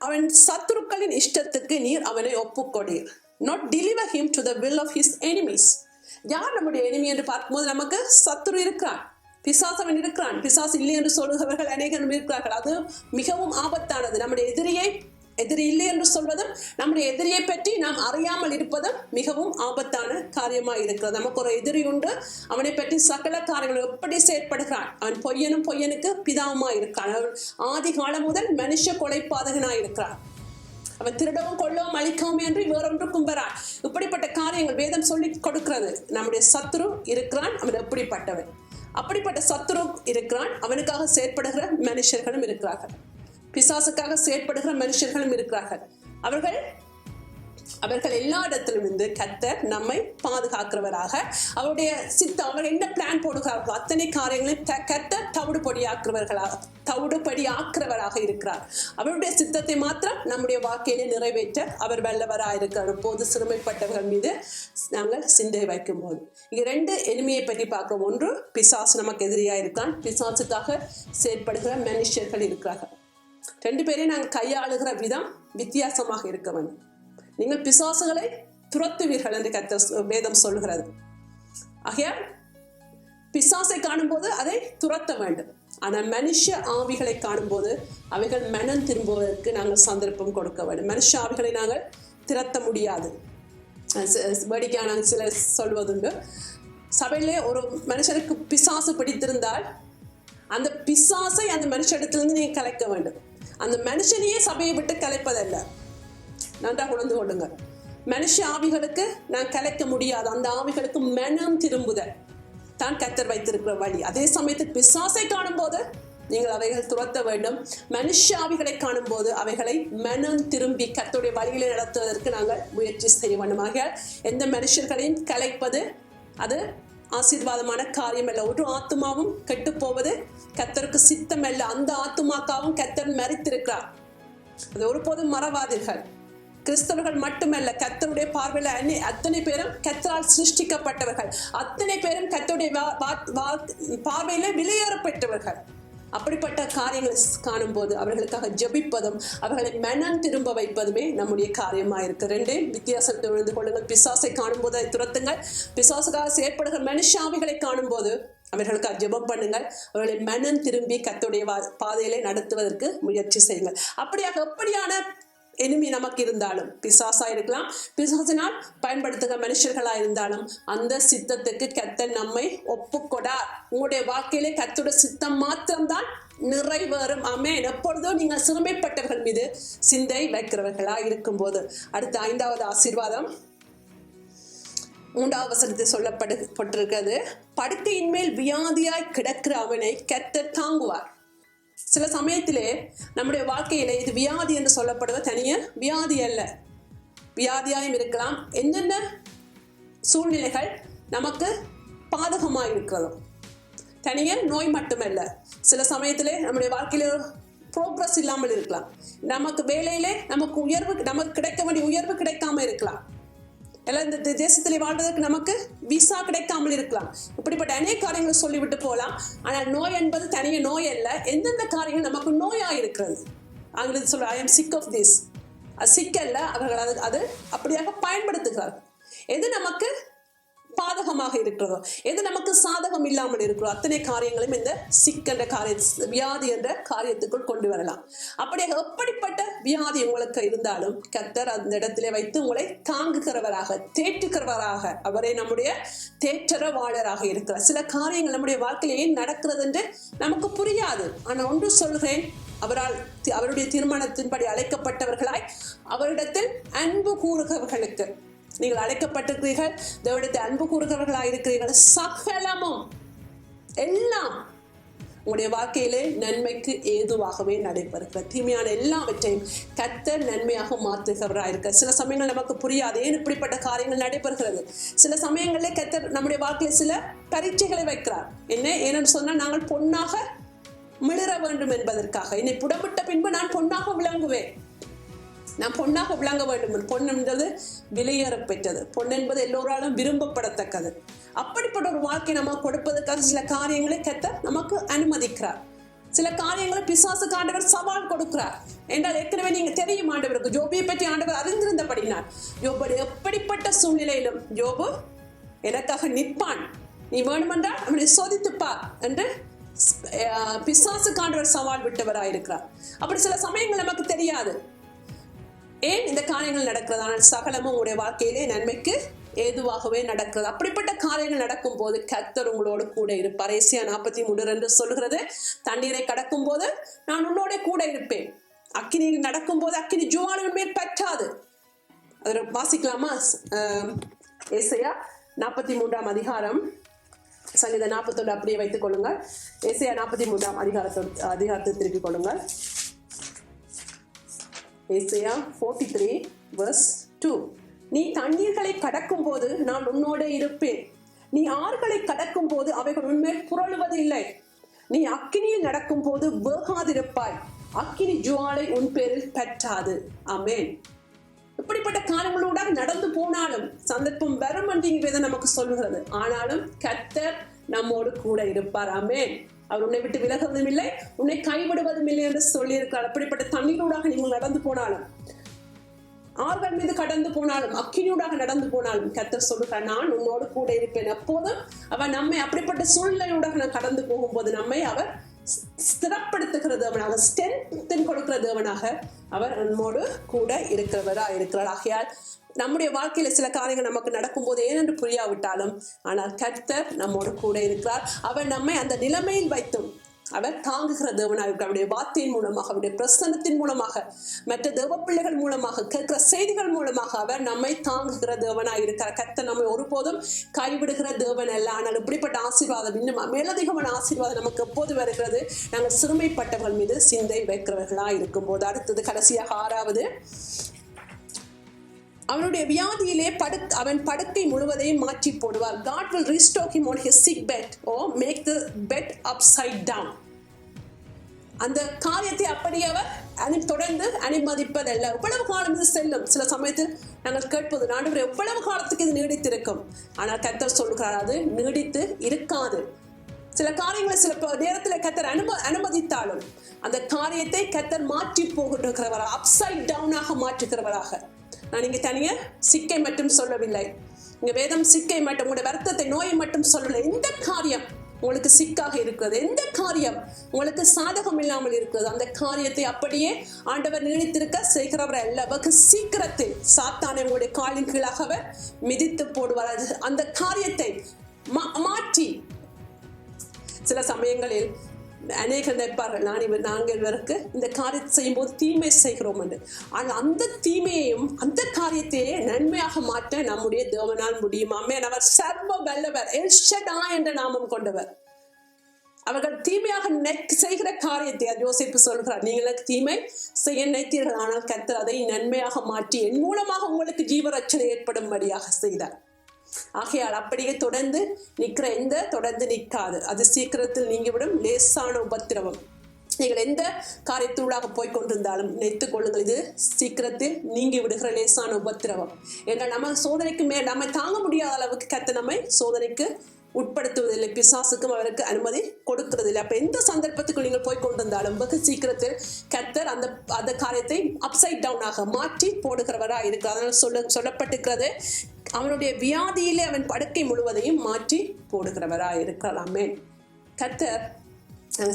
A: அவன் சத்துருக்களின் இஷ்டத்துக்கு நீர் அவனை ஒப்புக்கொடீர். not deliver him to the will of his enemies. யார் நம்முடைய எனிமி என்று பார்க்கும்போது நமக்கு சத்துரு இருக்கிறான், பிசாசவன் இருக்கிறான். பிசாசு இல்லை என்று சொல்லுகிறவர்கள் அநேகரும் இருக்கிறார்கள். அது மிகவும் ஆபத்தானது. நம்முடைய எதிரி இல்லை என்று சொல்வதும், நம்முடைய எதிரியை பற்றி நாம் அறியாமல் இருப்பதும் மிகவும் ஆபத்தான காரியமாக இருக்கிறது. நமக்கு ஒரு எதிரி உண்டு, அவனை பற்றி சகல காரியங்களும் எப்படி செயற்படுகிறான். அவன் பொய்யனுக்கு பிதாவுமா இருக்கிறான். அவன் ஆதி காலம் முதல் மனுஷ கொலைப்பாதகனாய் இருக்கிறான். அவன் திருடவும் கொள்ளவும் அழிக்கவும் என்று வேறொன்றுக்கும் வரான். இப்படிப்பட்ட காரியங்கள் வேதம் சொல்லி கொடுக்கிறது. நம்முடைய சத்துரு இருக்கிறான், அவன் எப்படிப்பட்டவன். அப்படிப்பட்ட சத்துரு இருக்கிறான். அவனுக்காக செயற்படுகிற மனுஷர்களும் இருக்கிறார்கள். பிசாசுக்காக செயற்படுகிற மனுஷர்களும் இருக்கிறார்கள். அவர்கள் எல்லா இடத்திலும் இருந்து கர்த்தர் நம்மை பாதுகாக்கிறவராக, அவருடைய சித்தம், அவர் என்ன பிளான் போடுகிறார்களோ அத்தனை காரியங்களையும் கர்த்தர் தவிடுபடி ஆக்குறவராக இருக்கிறார். அவருடைய சித்தத்தை மாத்திரம் நம்முடைய வாழ்க்கையிலே நிறைவேற்ற அவர் வல்லவராக இருக்கிறார். போது சிறுமைப்பட்டவர்கள் மீது நாங்கள் சிந்தை வைக்கும் போது இங்க 2 எளிமையை பற்றி பார்க்கிறோம். ஒன்று, பிசாசு நமக்கு எதிரியா இருக்கான். பிசாசுக்காக செயற்படுகிற மனுஷர்கள் இருக்கிறார்கள். 2 பேரையும் நாங்கள் கையாளுகிற விதம் வித்தியாசமாக இருக்க வேண்டும். நீங்கள் பிசாசுகளை துரத்துவீர்கள் என்று கர்த்தர் வேதம் சொல்லுகிறது. ஆகையால் பிசாசை காணும் போது அதை துரத்த வேண்டும். ஆனால் மனுஷ ஆவிகளை காணும் போது அவைகள் மனம் திரும்புவதற்கு நாங்கள் சந்தர்ப்பம் கொடுக்க வேண்டும். மனுஷ ஆவிகளை நாங்கள் திரட்ட முடியாது. வேடிக்கையான சிலர் சொல்வதுண்டு, சபையிலே ஒரு மனுஷனுக்கு பிசாசு பிடித்திருந்தால் அந்த பிசாசை அந்த மனுஷனிடத்திலிருந்து நீங்க கலைக்க வேண்டும். அந்த மனுஷனையே சபையை விட்டு கலைப்பதல்ல. நன்றாக உணர்ந்து கொள்ளுங்க. மனுஷ ஆவிகளுக்கு நான் கலைக்க முடியாது. அந்த ஆவிகளுக்கு மனம் திரும்புதல் தான் கர்த்தர் வைத்திருக்கிற வழி. அதே சமயத்தில் பிசாசை காணும் போது நீங்கள் அவைகள் துரத்த வேண்டும். மனுஷ ஆவிகளை காணும் போது அவைகளை மனம் திரும்பி கர்த்தருடைய வழியிலே நடத்துவதற்கு நாங்கள் முயற்சி செய்ய வேண்டும். ஆகையால் எந்த மனுஷர்களையும் கலைப்பது அது ஆசீர்வாதமான காரியம் அல்ல. ஒரு ஆத்துமாவும் கெட்டு போவது கர்த்தருக்கு சித்தம் அல்ல. அந்த ஆத்துமாக்காவும் கர்த்தர் மரித்திருக்கிறார். அது ஒருபோதும் மறவாதீர்கள். கிறிஸ்தவர்கள் மட்டுமல்ல, கர்த்தருடைய பார்வையில அத்தனை பேரும் கர்த்தரால் சிருஷ்டிக்கப்பட்டவர்கள். அத்தனை பேரும் கர்த்தருடைய பார்வையில விலையேறப்பட்டவர்கள். அப்படிப்பட்ட காரியங்களை காணும் போது அவர்களுக்காக ஜெபிப்பதும் அவர்களை மனம் திரும்ப வைப்பதுமே நம்முடைய காரியமா இருக்கு. 2 வித்தியாசத்தை உணர்ந்து கொள்ளுங்கள். பிசாசை காணும் போது அதை துரத்துங்கள். பிசாசுக்காக செயற்படுகிற மனுஷாவிகளை காணும் போது அவர்களுக்காக ஜெபம் பண்ணுங்கள். அவர்களை மனம் திரும்பி கர்த்தருடைய பாதையிலே நடத்துவதற்கு முயற்சி செய்யுங்கள். எப்படியான எனிமி நமக்கு இருந்தாலும், பிசாசா இருக்கலாம், பிசாசினால் பயன்படுத்துகிற மனுஷர்களா இருந்தாலும், அந்த சித்தத்துக்கு கர்த்தர் நம்மை ஒப்புக்கொடார். உங்களுடைய வாழ்க்கையிலே கர்த்தருடைய சித்தம் மாத்திரம்தான் நிறைவேறும். ஆமென். எப்பொழுதும் நீங்கள் சிறுமைப்பட்டவர்கள் மீது சிந்தை வைக்கிறவர்களா இருக்கும் போது. அடுத்த 5வது ஆசீர்வாதம் 3வது வசனத்தில் சொல்லப்பட்டிருக்கிறது. படுக்கையின் மேல் வியாதியாய் கிடக்கிற அவனை கர்த்தர் தாங்குவார். சில சமயத்திலே நம்முடைய வாழ்க்கையில இது வியாதி என்று சொல்லப்படுவது தனிய வியாதி அல்ல. வியாதியாயும் இருக்கலாம். என்னென்ன சூழ்நிலைகள் நமக்கு பாதகமாக இருக்கிறதோ, தனிய நோய் மட்டுமல்ல. சில சமயத்திலே நம்முடைய வாழ்க்கையில ப்ரோக்ரஸ் இல்லாமல் இருக்கலாம். நமக்கு வேலையிலே நமக்கு கிடைக்க வேண்டிய உயர்வு கிடைக்காம இருக்கலாம். எல்லாம் இந்த தேசத்திலே வாழ்வதற்கு நமக்கு விசா கிடைக்காமல் இருக்கலாம். இப்படிப்பட்ட அநேக காரியங்களை சொல்லிவிட்டு போகலாம். ஆனால் நோய் என்பது தனிய நோய் அல்ல. எந்தெந்த காரியங்கள் நமக்கு நோயா இருக்கிறது, ஆங்கிலத்தில் சொல்ற I am sick of this, அது சிக் அல்ல. அவர்கள் அது அப்படியாக பயன்படுத்துகிறார்கள். எது நமக்கு பாதகமாக இருக்கிறதோ, எது நமக்கு சாதகம் இல்லாமல் இருக்கிறதோ, அத்தனை காரியங்களும் இந்த சிக் என்ற வியாதி என்ற காரியத்துக்குள் கொண்டு வரலாம். அப்படியாக எப்படிப்பட்ட வியாதி உங்களுக்கு இருந்தாலும் கர்த்தர் அந்த இடத்திலே வைத்து உங்களை தாங்குகிறவராக, தேற்றுகிறவராக, அவரே நம்முடைய தேற்றரவாளராக இருக்கிறார். சில காரியங்கள் நம்முடைய வாழ்க்கையில் ஏன் நடக்கிறது என்று நமக்கு புரியாது. ஆனால் ஒன்று சொல்கிறேன், அவருடைய தீர்மானத்தின்படி அழைக்கப்பட்டவர்களாய் அவரிடத்தில் அன்பு கூறுகிறவர்களுக்கு நீங்கள் அழைக்கப்பட்டிருக்கிறீர்கள். தேவனிடத்தில் அன்பு கூறுகிறவர்களாக இருக்கிறீர்கள். சகலமும் எல்லாம் உங்களுடைய வாழ்க்கையிலே நன்மைக்கு ஏதுவாகவே நடைபெறுகிறது. தீமையான எல்லாவற்றையும் கர்த்தர் நன்மையாக மாற்றுகிறவராக இருக்க. சில சமயங்கள் நமக்கு புரியாது ஏன் இப்படிப்பட்ட காரியங்கள் நடைபெறுகிறது. சில சமயங்களிலே கர்த்தர் நம்முடைய வாழ்க்கையில் சில பரீட்சைகளை வைக்கிறார். ஏன்னு சொன்னால் நாங்கள் பொன்னாக மிளிர வேண்டும் என்பதற்காக. என்னை புடமிட்ட பின்பு நான் பொன்னாக விளங்குவேன், நான் பொன்னாக விளங்க வேண்டும். பொன் என்பது விலையேற பெற்றது. பொன் என்பது எல்லோராலும் விரும்பப்படத்தக்கது. அப்படிப்பட்ட ஒரு வாழ்க்கை நம்ம கொடுப்பதற்காக சில காரியங்களை கர்த்தர் நமக்கு அனுமதிக்கிறார். சில காரியங்களை பிசாசுக்கு ஆண்டவர் சவால் கொடுக்கிறார். என்றால் ஏற்கனவே நீங்க தெரியும், ஆண்டவருக்கு யோபை பற்றி ஆண்டவர் அறிந்திருந்தபடினார் யோபு எப்படிப்பட்ட சூழ்நிலையிலும் யோபு எனக்காக நிற்பான், நீ வேணுமென்றால் அவனை சோதித்துப்பா என்று பிசாசுக்கு ஆண்டவர் சவால் விட்டவராயிருக்கிறார். அப்படி சில சமயங்கள் நமக்கு தெரியாது ஏன் இந்த காரியங்கள் நடக்கிறதான சகலமும் உங்களுடைய வாழ்க்கையிலே நன்மைக்கு ஏதுவாகவே நடக்கிறது. அப்படிப்பட்ட காரியங்கள் நடக்கும் போது கர்த்தர் உங்களோடு கூட இருப்பார். ஏசாயா 43:2 சொல்லுகிறது, தண்ணீரை கடக்கும் போது நான் உன்னோட கூட இருப்பேன், அக்கினியில் நடக்கும் போது அக்கினி ஜுவாலின் மேல் பற்றாது. அதை வாசிக்கலாமா? ஏசாயா 43 சங்கீதம் 41 அப்படியே வைத்துக் கொள்ளுங்கள். ஏசாயா 43 அதிகாரத்தை திருப்பிக் கொள்ளுங்கள். ஏசாயா 43:2. நீ தண்ணீர்களை கடக்கும் போது நான் உன்னோட இருப்பேன். நீ ஆறுகளை கடக்கும் போது அவைகள் உன்மேல் புரளுவதில்லை. நீ அக்கினியில் நடக்கும் போது வேகாதிருப்பாய். அக்கினி ஜுவாலை உன் பேரில் பற்றாது. ஆமென். இப்படிப்பட்ட காலங்களோட நடந்து போனாலும் சந்தர்ப்பம் வரும் என்று வேதம் நமக்கு சொல்லுகிறது. ஆனாலும் கர்த்தர் நம்மோடு கூட இருப்பார். ஆமென். அவர் உன்னை விட்டு விலகுவதும் இல்லை, உன்னை கைவிடுவதும் இல்லை என்று சொல்லியிருக்கிறார். அப்படிப்பட்ட தண்ணீரோடாக நீங்கள் நடந்து போனாலும், ஆறுகள் மீது கடந்து போனாலும், அக்கினியூடாக நடந்து போனாலும் கர்த்தர் சொல்லுகிறார், நான் உன்னோடு கூட இருப்பேன். அப்போதும் அவர் நம்மை அப்படிப்பட்ட சூழ்நிலையோடாக நான் கடந்து போகும்போது நம்மை அவர் ஸ்திரப்படுத்துகிற தேவனாக, ஸ்ட்ரென்த் கொடுக்கிற தேவனாக அவர் நம்மோடு கூட இருக்கிறார். ஆகையால் நம்முடைய வாழ்க்கையில சில காரியங்கள் நமக்கு நடக்கும் போது ஏனென்று புரியாவிட்டாலும், ஆனால் கர்த்தர் நம்மோடு கூட இருக்கிறார். அவர் நம்மை அந்த நிலைமையில் வைத்தும் அவர் தாங்குகிற தேவனாக, அவருடைய வார்த்தையின் மூலமாக, அவருடைய பிரசன்னத்தின் மூலமாக, மற்ற தேவ பிள்ளைகள் மூலமாக, கேட்கிற செய்திகள் மூலமாக அவர் நம்மை தாங்குகிற தேவனாக இருக்கிறார். கர்த்தர் நம்மை ஒருபோதும் கைவிடுகிற தேவன் அல்ல. ஆனால் இப்படிப்பட்ட ஆசீர்வாதம், இன்னும் மேலதிகமான ஆசீர்வாதம் நமக்கு எப்போது வருகிறது? நாங்கள் சிறுமைப்பட்டவர்கள் மீது சிந்தை வைக்கிறவர்களா இருக்கும் போது. அடுத்தது கடைசியாக 6வது, அவனுடைய வியாதியிலே அவன் படுக்கை முழுவதையும் மாற்றி போடுவார். God will restore him on his sick bed or make the bed upside down. அந்த காரியத்தை அப்படி அவர் தொடர்ந்து அனுமதிப்பதல்ல. எவ்வளவு காலம் இது செல்லும்? சில சமயத்தில் நாங்கள் கேட்பது, ஆண்டவரே எவ்வளவு காலத்துக்கு இது நீடித்திருக்கும்? ஆனால் கர்த்தர் சொல்கிறார், அது நீடித்து இருக்காது. சில காரியங்களை சில நேரத்தில் கர்த்தர் அனுமதித்தாலும் அந்த காரியத்தை கர்த்தர் மாற்றி போகிறவராக, அப்சைட் டவுனாக மாற்றுகிறவராக. நான் இங்க தனியா சிக்கை மட்டும் சொல்லவில்லை. இங்க வேதம் சிக்கை மட்டும், உங்களுடைய வருத்தத்தை, நோயை மட்டும் சொல்லவில்லை. எந்த காரியம் உங்களுக்கு சிக்காக இருக்கிறது, எந்த காரியம் உங்களுக்கு சாதகம் இல்லாமல் இருக்கிறது, அந்த காரியத்தை அப்படியே ஆண்டவர் நீடித்திருக்க செய்கிறவர் அல்ல. வெகு சீக்கிரத்தில் சாத்தானை உங்களுடைய காலின் கீழாக அவர் மிதித்து போடுவார். அந்த காரியத்தை மாற்றி, சில சமயங்களில் அநேகர் நினைப்பார்கள், நாங்கள் இவருக்கு இந்த காரியத்தை செய்யும் போது தீமை செய்கிறோம் என்று. ஆனால் அந்த தீமையையும் அந்த காரியத்தையே நன்மையாக மாற்ற நம்முடைய தேவனால் முடியும். ஆமென். அவர் சர்வ வல்லவர், எல் ஷடாய் என்ற நாமம் கொண்டவர். அவர்கள் தீமையாக செய்கிற காரியத்தை யோசேப்பு சொல்கிறார், நீங்கள் எனக்கு தீமை செய்ய நினைத்தீர்கள், ஆனால் கர்த்தர் அதை நன்மையாக மாற்றி என் மூலமாக உங்களுக்கு ஜீவரட்சணை ஏற்படும்படியாக செய்தார். ஆகையால் அப்படியே தொடர்ந்து தொடர்ந்து நிற்காது. அது சீக்கிரத்தில் நீங்கிவிடும். லேசான உபத்திரவம். நீங்கள் எந்த காரியத்தூடாக போய் கொண்டிருந்தாலும் நினைத்துக் கொள்ளுங்கள், இது சீக்கிரத்தில் நீங்கி விடுகிற லேசான உபத்திரவம். என்றால் நம்ம சோதனைக்கு மேல் நம்ம தாங்க முடியாத அளவுக்கு கர்த்தர் நம்மை சோதனைக்கு உட்படுத்துவதில்லை. பிசாசுக்கும் அவருக்கு அனுமதி கொடுக்கிறதில்லை. அப்ப எந்த சந்தர்ப்பத்துக்கு நீங்கள் போய் கொண்டிருந்தாலும் வெகு சீக்கிரத்தில் கர்த்தர் அந்த காரியத்தை அப்சைட் டவுனாக மாற்றி போடுகிறவரா இருக்கு. அதனால் சொல்லப்பட்டிருக்கிறது, அவனுடைய வியாதியிலே அவன் படுக்கை முழுவதையும் மாற்றி போடுகிறவரா இருக்கலாமே. கர்த்தர்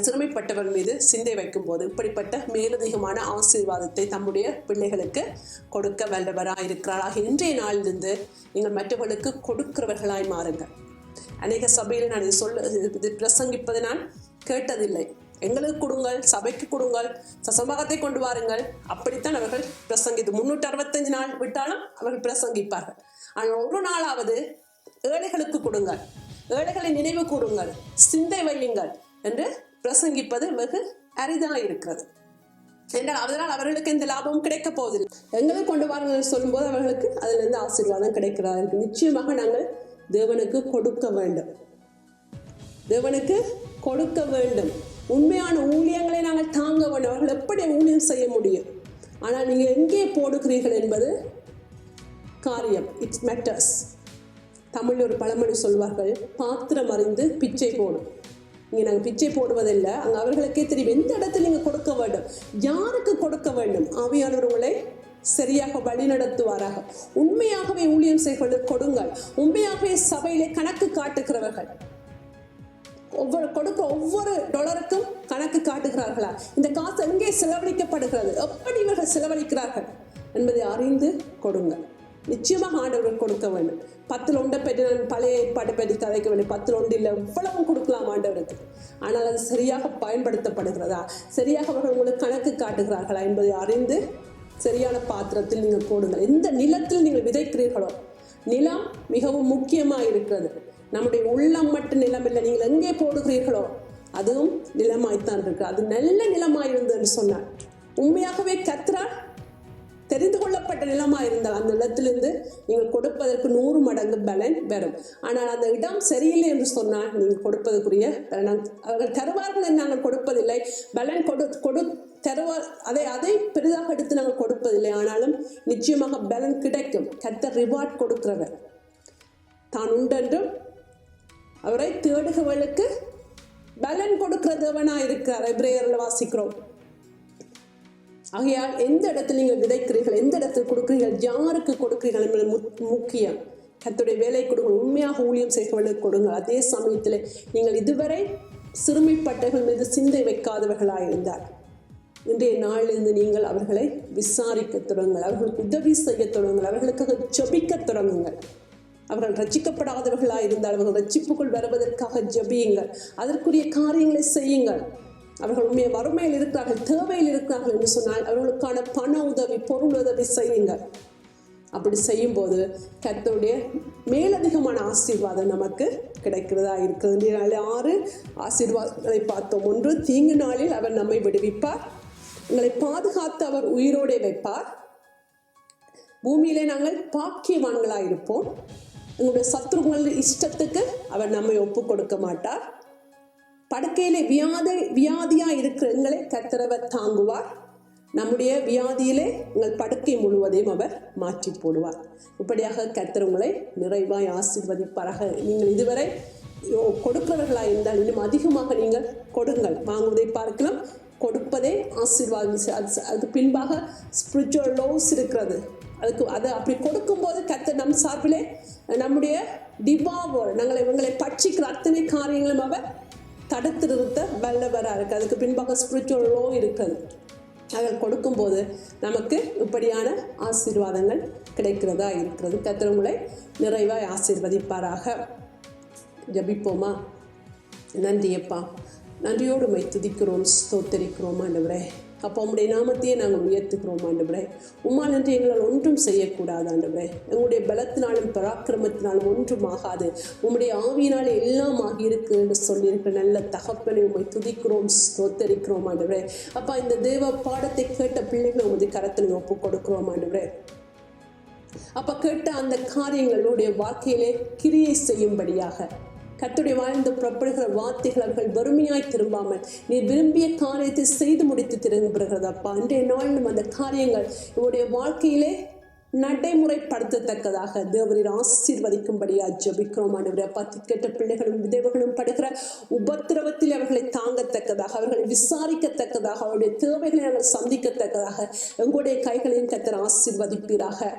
A: சிறுமைப்பட்டவர் மீது சிந்தை வைக்கும் போது இப்படிப்பட்ட மேலதிகமான ஆசீர்வாதத்தை தம்முடைய பிள்ளைகளுக்கு கொடுக்க வல்லவராய் இருக்கிறார். இன்றைய நாளிலிருந்து நீங்கள் மற்றவர்களுக்கு கொடுக்கிறவர்களாய் மாறுங்கள். அநேக சபையில் நான் இது பிரசங்கிப்பதை நான் கேட்டதில்லை. எங்களுக்கு கொடுங்கள், சபைக்கு கொடுங்கள், சம்பகத்தை கொண்டு வாருங்கள், அப்படித்தான் அவர்கள் பிரசங்கித்து 365 நாள் விட்டாலும் அவர்கள் பிரசங்கிப்பார்கள். ஆனால் ஒரு நாளாவது ஏழைகளுக்கு கொடுங்கள், ஏழைகளை நினைவு கூறுங்கள், சிந்தை வையுங்கள் என்று பிரசங்கிப்பது வெகு அரிதாக இருக்கிறது. என்றால் அதனால் அவர்களுக்கு இந்த லாபமும் கிடைக்க போவதில்லை. எங்களுக்கு கொண்டு வாருங்கள் சொல்லும்போது அவர்களுக்கு அதிலிருந்து ஆசீர்வாதம் கிடைக்கிறார்கள். நிச்சயமாக நாங்கள் தேவனுக்கு கொடுக்க வேண்டும், தேவனுக்கு கொடுக்க வேண்டும். உண்மையான ஊழியங்களை நாங்கள் தாங்க வேண்டும். அவர்கள் எப்படி ஊழியம் செய்ய முடியும்? ஆனால் நீங்கள் எங்கே போடுகிறீர்கள் என்பது காரியம். It's matters. தமிழில் ஒரு பழமொழி சொல்வார்கள், பாத்திரம் அறிந்து பிச்சை போடும். இங்கே நாங்கள் பிச்சை போடுவதில்லை, அங்கே அவர்களுக்கே தெரியும் எந்த இடத்துல நீங்கள் கொடுக்க வேண்டும், யாருக்கு கொடுக்க வேண்டும். ஆவியானவர் உங்களை சரியாக வழி நடத்துவாராக. உண்மையாகவே ஊழியம் செய்வது கொடுங்கள். உண்மையாகவே சபையிலே கணக்கு காட்டுகிறவர்கள் ஒவ்வொரு டாலருக்கும் கணக்கு காட்டுகிறார்களா, இந்த காசு எங்கே செலவழிக்கப்படுகிறது, எப்படி இவர்கள் செலவழிக்கிறார்கள் என்பதை அறிந்து கொடுங்கள். நிச்சயமாக ஆண்டவர்கள் கொடுக்க வேண்டும். 10 ஒன்றை பற்றி நான் பழைய ஏற்பாட்டை பற்றி கதைக்க வேண்டும். 10 ஒன்று இல்லை, எவ்வளவும் கொடுக்கலாம் ஆண்டவருக்கு. ஆனால் அது சரியாக பயன்படுத்தப்படுகிறதா, சரியாக அவர்கள் உங்களுக்கு கணக்கு காட்டுகிறார்களா என்பதை அறிந்து சரியான பாத்திரத்தில் நீங்கள் போடுங்கள். எந்த நிலத்தில் நீங்கள் விதைக்கிறீர்களோ, நிலம் மிகவும் முக்கியமாக இருக்கிறது. நம்முடைய உள்ளம் மட்டும் நிலம் இல்லை, நீங்கள் எங்கே போடுகிறீர்களோ அதுவும் நிலமாய்த்தான் இருக்கு. அது நல்ல நிலமாயிருந்ததுன்னு சொன்னார். உண்மையாகவே கர்த்தரால் தெரிந்து கொள்ளப்பட்ட நிலமாக இருந்தால் அந்த நிலத்திலிருந்து நீங்கள் கொடுப்பதற்கு 100 மடங்கு பலன் வரும். ஆனால் அந்த இடம் சரியில்லை என்று சொன்னால் நீங்கள் கொடுப்பதற்குரிய அவர்கள் தருவார்கள் என்று நாங்கள் கொடுப்பதில்லை. பலன் தருவார், அதை பெரிதாக எடுத்து நாங்கள் கொடுப்பதில்லை. ஆனாலும் நிச்சயமாக பலன் கிடைக்கும். கர்த்தர் ரிவார்ட் கொடுக்கிறவர். தான் உண்டென்றும் அவரை தேடுகிறவர்களுக்கு பலன் கொடுக்கிற தேவனா இருக்கிறார். எபிரேயர்ல வாசிக்கிறோம். ஆகையால் எந்த இடத்துல நீங்கள் விதைக்கிறீர்கள், எந்த இடத்துல கொடுக்கிறீர்கள், யாருக்கு கொடுக்கிறீர்கள் என்பது முக்கியம். கர்த்தருடைய வேலை கொடுங்க, உண்மையாக ஊழியம் செய்கிறவர்களுக்கு கொடுங்க. அதே சமயத்தில் நீங்கள் இதுவரை சிறுமைப்பட்டவர்கள் மீது சிந்தை வைக்காதவர்களாக இருந்தார், இன்றைய நாளிலிருந்து நீங்கள் அவர்களை விசாரிக்க தொடங்குங்கள், அவர்களுக்கு உதவி செய்ய தொடங்குங்கள், அவர்களுக்காக ஜெபிக்க தொடங்குங்கள். அவர்கள் ரட்சிக்கப்படாதவர்களாக இருந்தால் அவர்கள் ரட்சிப்புக்குள் வருவதற்காக ஜெபியுங்கள், அதற்குரிய காரியங்களை செய்யுங்கள். அவர்கள் உண்மையை வறுமையில் இருக்கிறார்கள், தேவையில் இருக்கிறார்கள் என்று சொன்னால் அவர்களுக்கான பண உதவி, பொருள் உதவி செய்யுங்கள். அப்படி செய்யும் போது கர்த்தருடைய மேலதிகமான ஆசீர்வாதம் நமக்கு கிடைக்கிறதா இருக்கிறது. 6 ஆசீர்வாதங்களை பார்த்தோம். 1, தீங்கு நாளில் அவர் நம்மை விடுவிப்பார், எங்களை பாதுகாத்து அவர் உயிரோடே வைப்பார், பூமியிலே நாங்கள் பாக்கியவான்களாயிருப்போம், எங்களுடைய சத்துருக்கள் இஷ்டத்துக்கு அவர் நம்மை ஒப்பு கொடுக்க மாட்டார், படுக்கையிலே வியாதியா இருக்கிற எங்களை கர்த்தர் தாங்குவார், நம்முடைய வியாதியிலே உங்கள் படுக்கை முழுவதையும் அவர் மாற்றி போடுவார். இப்படியாக கர்த்தர் உங்களை நிறைவாய் ஆசீர்வதிப்பாராக. நீங்கள் இதுவரை கொடுக்கிறவர்களாக இருந்தால் இன்னும் அதிகமாக நீங்கள் கொடுங்கள். வாங்குவதை பார்க்கலாம், கொடுப்பதே ஆசீர்வாதம். அதுக்கு பின்பாக ஸ்பிரிச்சுவல் லோஸ் இருக்கிறது. அதை அப்படி கொடுக்கும்போது கர்த்தர் நம் சார்பிலே நம்முடைய டிவாவர் இவங்களை பட்சிக்கிற அத்தனை காரியங்களும் அவர் தடுத்து நிறுத்த வல்லவராக இருக்கு. அதுக்கு பின்பாக ஸ்பிரிச்சுவல் லோ இருக்கிறது. அதில் கொடுக்கும்போது நமக்கு இப்படியான ஆசீர்வாதங்கள் கிடைக்கிறதா இருக்கிறது. கர்த்தர் உங்களை நிறைவாய் ஆசீர்வதிப்பாராக. ஜெபிப்போமா? நன்றியப்பா, நன்றியோடு உம்மை துதிக்கிறோம், ஸ்தோத்தரிக்கிறோம் ஆண்டவரே. அப்போ உம்முடைய நாமத்தையே நாங்கள் உயர்த்துகிறோம் ஆண்டவரே. உம்மால் என்று எங்களால் ஒன்றும் செய்யக்கூடாது ஆண்டவரே. எங்களுடைய பலத்தினாலும் பராக்கிரமத்தினாலும் ஒன்றும் ஆகாது, உம்முடைய ஆவியினாலே எல்லாம் ஆகியிருக்கு என்று சொல்லியிருக்கிற நல்ல தகப்பனை உம்மை துதிக்கிறோம், ஸ்தோத்தரிக்கிறோம் ஆண்டவரே. அப்பா, இந்த தேவ பாடத்தை கேட்ட பிள்ளைகளை உமது கரத்தில் ஒப்பு கொடுக்கிறோம் ஆண்டவரே. அப்ப கேட்ட அந்த காரியங்களுடைய வாழ்க்கையிலே கிரியை செய்யும்படியாக கர்த்தருடைய வாழ்ந்து புறப்படுகிற வார்த்தைகள் அவர்கள் வறுமையாய் திரும்பாமல் நீ விரும்பிய காரியத்தை செய்து முடித்து திரும்புகிறது. அப்பா, இன்றைய நாளிலும் அந்த காரியங்கள் இவருடைய வாழ்க்கையிலே நடைமுறைப்படுத்தத்தக்கதாக தேவரீர் ஆசீர்வதிக்கும்படியா ஜெபிக்கிறோம் ஆண்டவரே. அப்பா, கேட்ட பிள்ளைகளும் விதவைகளும் படுகிற உபத்திரவத்தில் அவர்களை தாங்கத்தக்கதாக, அவர்களை விசாரிக்கத்தக்கதாக, அவருடைய தேவைகளை அவர்கள் சந்திக்கத்தக்கதாக எங்களுடைய கைகளையும் கர்த்தர் ஆசீர்வதிப்பீராக.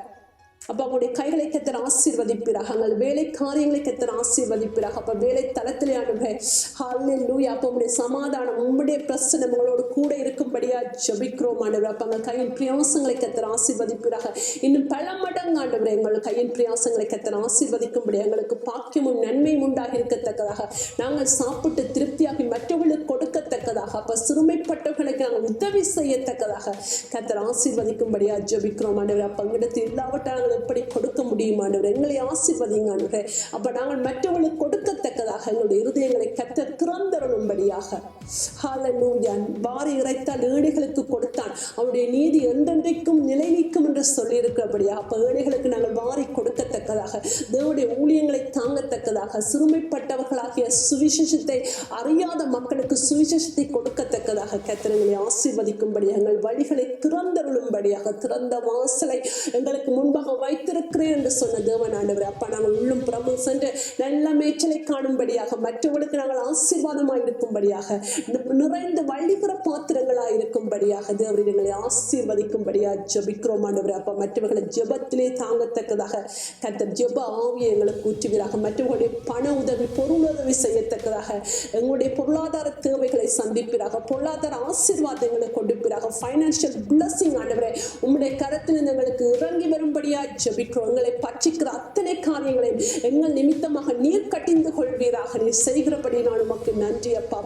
A: அப்போ உங்களுடைய கைகளை கர்த்தர் ஆசீர்வதிப்பீராக, உங்கள் வேலை காரியங்களை கர்த்தர் ஆசீர்வதிப்பீராக. அப்போ வேலை தளத்திலே ஆண்டவரே, ஹல்லேலூயா, அப்போ உங்களுடைய சமாதானம், உங்களுடைய பிரசன்னம் உங்களோடு கூட இருக்கும்படியா ஜெபிக்கிறோம் ஆண்டவரே. அப்போ உங்கள் கையின் பிரயாசங்களை கர்த்தர் ஆசீர்வதிப்பீராக. இன்னும் பல மடங்கு ஆண்டவரே எங்கள் கையின் பிரயாசங்களை கர்த்தர் ஆசீர்வதிக்கும்படி எங்களுக்கு பாக்கியமும் நன்மையும் உண்டாகி இருக்கத்தக்கதாக, நாங்கள் சாப்பிட்டு திருப்தியாகி மற்றவர்களுக்கு கொடுக்கத்தக்கதாக, அப்போ சிறுமைப்பட்டவர்களுக்கு நாங்கள் உதவி செய்யத்தக்கதாக கர்த்தர் ஆசீர்வதிக்கும்படியா ஜெபிக்கிறோம் ஆண்டவரே. அப்போ எங்களுக்கு இல்லாவிட்டால் எப்படி கொடுக்க முடியும் ஆண்டவரே? எங்களை ஆசீர்வதிங்க ஆண்டவரே. அப்ப நாங்கள் மற்றவர்களுக்கு கொடுக்கத்தக்கதாக எங்களுடைய இருதயங்களை கர்த்தர் திறந்தருளும்படியாக. ஹல்லேலூயா. வாரி இறைத்தால் ஏழைகளுக்கு கொடுத்தான், அவருடைய நீதி என்றென்றைக்கும் நிலை நிற்கும் என்று சொல்லி இருக்கிறபடியா. அப்ப ஏழைகளுக்கு நாங்கள் வாரி கொடுக்கத்தக்கதாக, தேவனுடைய ஊழியங்களை தாங்கத்தக்கதாக, சிறுமைப்பட்டவர்களாகிய சுவிசேஷத்தை அறியாத மக்களுக்கு சுவிசேஷத்தை கொடுக்கத்தக்கதாக கர்த்தர் எங்களை ஆசீர்வதிக்கும்படியாக, எங்கள் வழிகளை திறந்தருளும்படியாக, திறந்த வாசலை எங்களுக்கு முன்பாக வைத்திருக்கிறேன் என்று சொன்ன தேவன் ஆண்டவரே. அப்பா, நாங்கள் உள்ளும் புறமும் சென்று நல்ல மேய்ச்சலை காணும்படியாக, மற்றவர்களுக்கு நாங்கள் ஆசீர்வாதமாய் இருக்கும்படியாக, நிறைந்து வழிகிற பாத்திரங்களாய் இருக்கும்படியாக தேவரீர் எங்களை ஆசீர்வதிக்கும்படியாக ஜெபிக்கிறோம் ஆண்டவரே. அப்பா, மற்றவர்களை ஜெபத்திலே தாங்கத்தக்கதாக கர்த்தர் ஜெப ஆவியை எங்களுக்கு ஊற்றுவீராக. மற்றவர்களுடைய பண உதவி, பொருள் உதவி செய்யத்தக்கதாக, எங்களுடைய பொருளாதார தேவைகளை சந்திப்பீராக, பொருளாதார ஆசீர்வாதங்களை கொடுப்பீராக. ஃபைனான்சியல் பிளஸிங் ஆண்டவரே உம்முடைய கரத்திலிருந்து எங்களுக்கு இறங்கி வரும்படியா ஜெபிக்கிறோம். எங்களை பட்சிக்கிற அத்தனை காரியங்களையும் எங்கள் நிமித்தமாக நீர் கட்டிந்து கொள்வீராக. நீர் செய்கிறபடி நான் உமக்கு நன்றி அப்பா.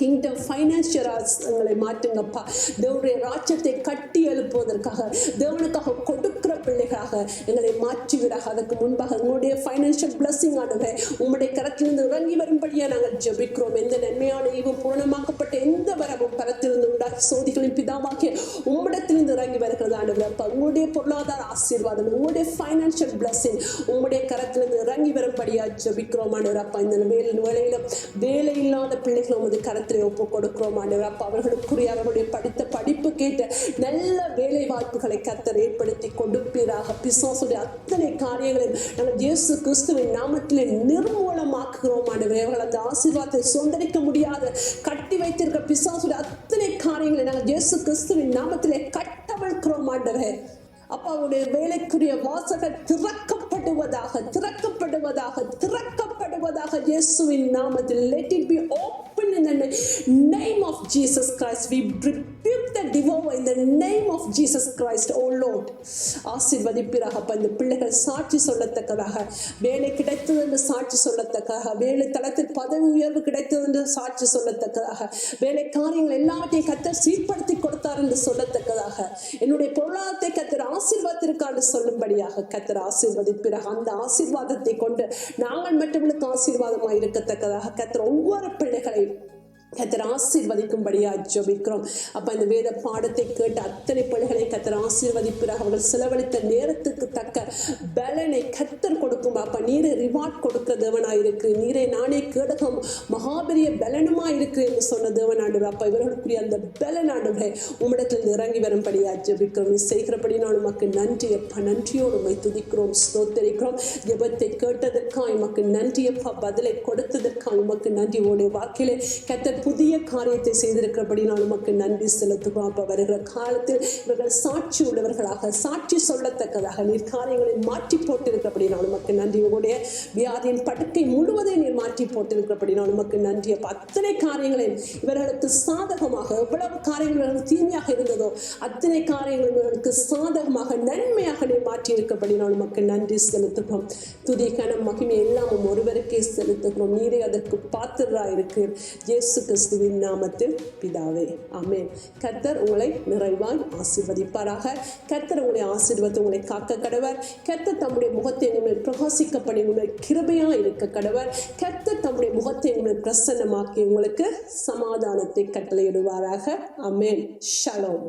A: கிங்டம் ஃபைனான்சியராக மாற்றுங்கப்பா. தேவனுடைய ராஜ்யத்தை கட்டி எழுப்புவதற்காக, தேவனுக்காக கொடுக்கிற பிள்ளைகளாக எங்களை மாற்றுவீராக. அதற்கு முன்பாக உங்களுடைய ஃபைனான்சியல் பிளஸிங் ஆனவை உங்களுடைய கரத்திலிருந்து இறங்கி வரும்படியா நாங்கள் ஜெபிக்கிறோம். எந்த நன்மையான ஈவும் பூரணமாக்கப்பட்ட எந்த வரமும் பரத்திலிருந்து உண்டாகி சோதிகளின் பிதாவாகிய உம்மிடத்திலிருந்து இறங்கி வருகிறது ஆண்டவரே. அப்பா, உங்களுடைய பொருளாதார ஆசீர்வாதம், உங்களுடைய ஃபைனான்சியல் பிளஸிங் உங்களுடைய கரத்திலிருந்து இறங்கி வரும்படியா ஜெபிக்கிறோம் ஆண்டவரே. அப்பா, இந்த வேலையில வேலை இல்லாத பிள்ளைகளை உமது கரத்திலே ஒப்பு கொடுக்கிறோம் ஆண்டவரே. அப்பா, அவர்களுக்குரிய அவர்களுடைய படித்த படிப்பு கேட்ட நல்ல வேலை வாய்ப்புகளை கர்த்தர் ஏற்படுத்தி கொடுப்பீராக. பிசாசுடைய அத்தனை காரியங்களையும் நாங்கள் இயேசு கிறிஸ்துவின் நாமத்திலே நிர்மூலமாக்குகிறோம் ஆண்டவரே. அவர்கள் அந்த ஆசீர்வாதத்தை சுதந்திரிக்க முடியாத கட்டி வைத்திருக்க பிசாசுடைய அத்தனை காரியங்களை நாங்கள் இயேசு கிறிஸ்துவின் நாமத்திலே கட்டவிழ்க்கிறோம் ஆண்டவரே. அப்பா, அவருடைய வேலைக்குரிய வாசல்கள் திறக்கப்படுவதாக இயேசுவின் நாமத்தில். Let it be open in the name of Jesus Christ. We rebuke the devourer in the name of Jesus Christ, oh Lord. ஆசீர்வதிப்பீராக. அப்பா, இந்த பிள்ளைகள் சாட்சி சொல்லத்தக்கதாக, வேலை கிடைத்தது என்று சாட்சி சொல்லத்தக்கதாக, வேலை தளத்தில் பதவி உயர்வு கிடைத்தது என்று சாட்சி சொல்லத்தக்கதாக, வேலை காரியங்கள் எல்லாவற்றையும் கர்த்தர் சீர்படுத்தி கொடுத்தார் என்று சொல்லத்தக்கதாக, என்னுடைய பொருளாதாரத்தை கர்த்தர் ஆசீர்வாதத்திற்காக சொல்லும்படியாக கர்த்தர் ஆசீர்வதிப்பீராக. அந்த ஆசீர்வாதத்தை கொண்டு நாங்கள் மற்றவர்களுக்கு ஆசீர்வாதமாக இருக்கத்தக்கதாக கர்த்தர் ஒவ்வொரு பிள்ளைகளையும் கர்த்தர் ஆசீர்வதிக்கும்படியா ஜெபிக்கிறோம். அப்ப இந்த வேத பாடத்தை கேட்டு அத்தனை பிள்ளைகளை கர்த்தர் ஆசீர்வதிப்பிறாக. அவர்கள் செலவழித்த நேரத்துக்கு தக்க பலனை கர்த்தர் கொடுக்கும். அப்ப நீரை ரிவார்ட் கொடுக்க தேவனாயிருக்கு, நீரை நானே கேடகம் மகாபெரிய பலனுமா இருக்கு என்று சொன்ன தேவனாண்டு. அப்ப இவர்களுக்குரிய அந்த பலனாண்டு உம்மிடத்தில் இறங்கி வரும்படியா ஜெபிக்கிறோம். நீ செய்கிறபடி நான் உமக்கு நன்றி அப்பா, நன்றியோடு உம்மை துதிக்கிறோம், ஸ்தோத்தரிக்கிறோம். ஜெபத்தை கேட்டதற்காக உமக்கு நன்றி அப்பா, பதிலை கொடுத்ததற்காக உமக்கு நன்றி. உடைய வாக்கிலே கர்த்தர் புதிய காரியத்தை செய்திருக்கிறபடி நான் உமக்கு நன்றி செலுத்துகிறோம். அப்ப வருகிற காலத்தில் இவர்கள் சாட்சி உள்ளவர்களாக, சாட்சி சொல்லத்தக்கதாக நீர் காரியங்களை மாற்றி போட்டிருக்கிறபடி நான் உமக்கு நன்றி. உங்களுடைய வியாதியின் படுக்கை முழுவதையும் நீர் மாற்றி போட்டிருக்கிறபடி நான் உமக்கு நன்றி. அப்ப அத்தனை காரியங்களையும் இவர்களுக்கு சாதகமாக, எவ்வளவு காரியங்கள் தீமையாக இருந்ததோ அத்தனை காரியங்களும் இவர்களுக்கு சாதகமாக நன்மையாக நீர் மாற்றி இருக்கிறபடி நான் உமக்கு நன்றி செலுத்துகிறோம். துதி கனம் மகிமை எல்லாமும் ஒருவருக்கே செலுத்துகிறோம். நீரே அதற்கு பாத்திரராயிருக்கு. இயேசு கிறிஸ்துவின் நாமத்தில் பிதாவே, ஆமென். கர்த்தர் உங்களை நிறைவாய் ஆசீர்வதிப்பாராக. கர்த்தர் உங்களை ஆசீர்வதித்து உங்களை காக்க கடவர். கர்த்தர் தம்முடைய முகத்தை உங்களை பிரகாசிக்க பண்ணி உங்களை கிருபையா இருக்க கடவர். கர்த்தர் தம்முடைய முகத்தை உங்களை பிரசன்னமாக்கி உங்களுக்கு சமாதானத்தை கட்டளையிடுவாராக. ஆமென். ஷலோம்.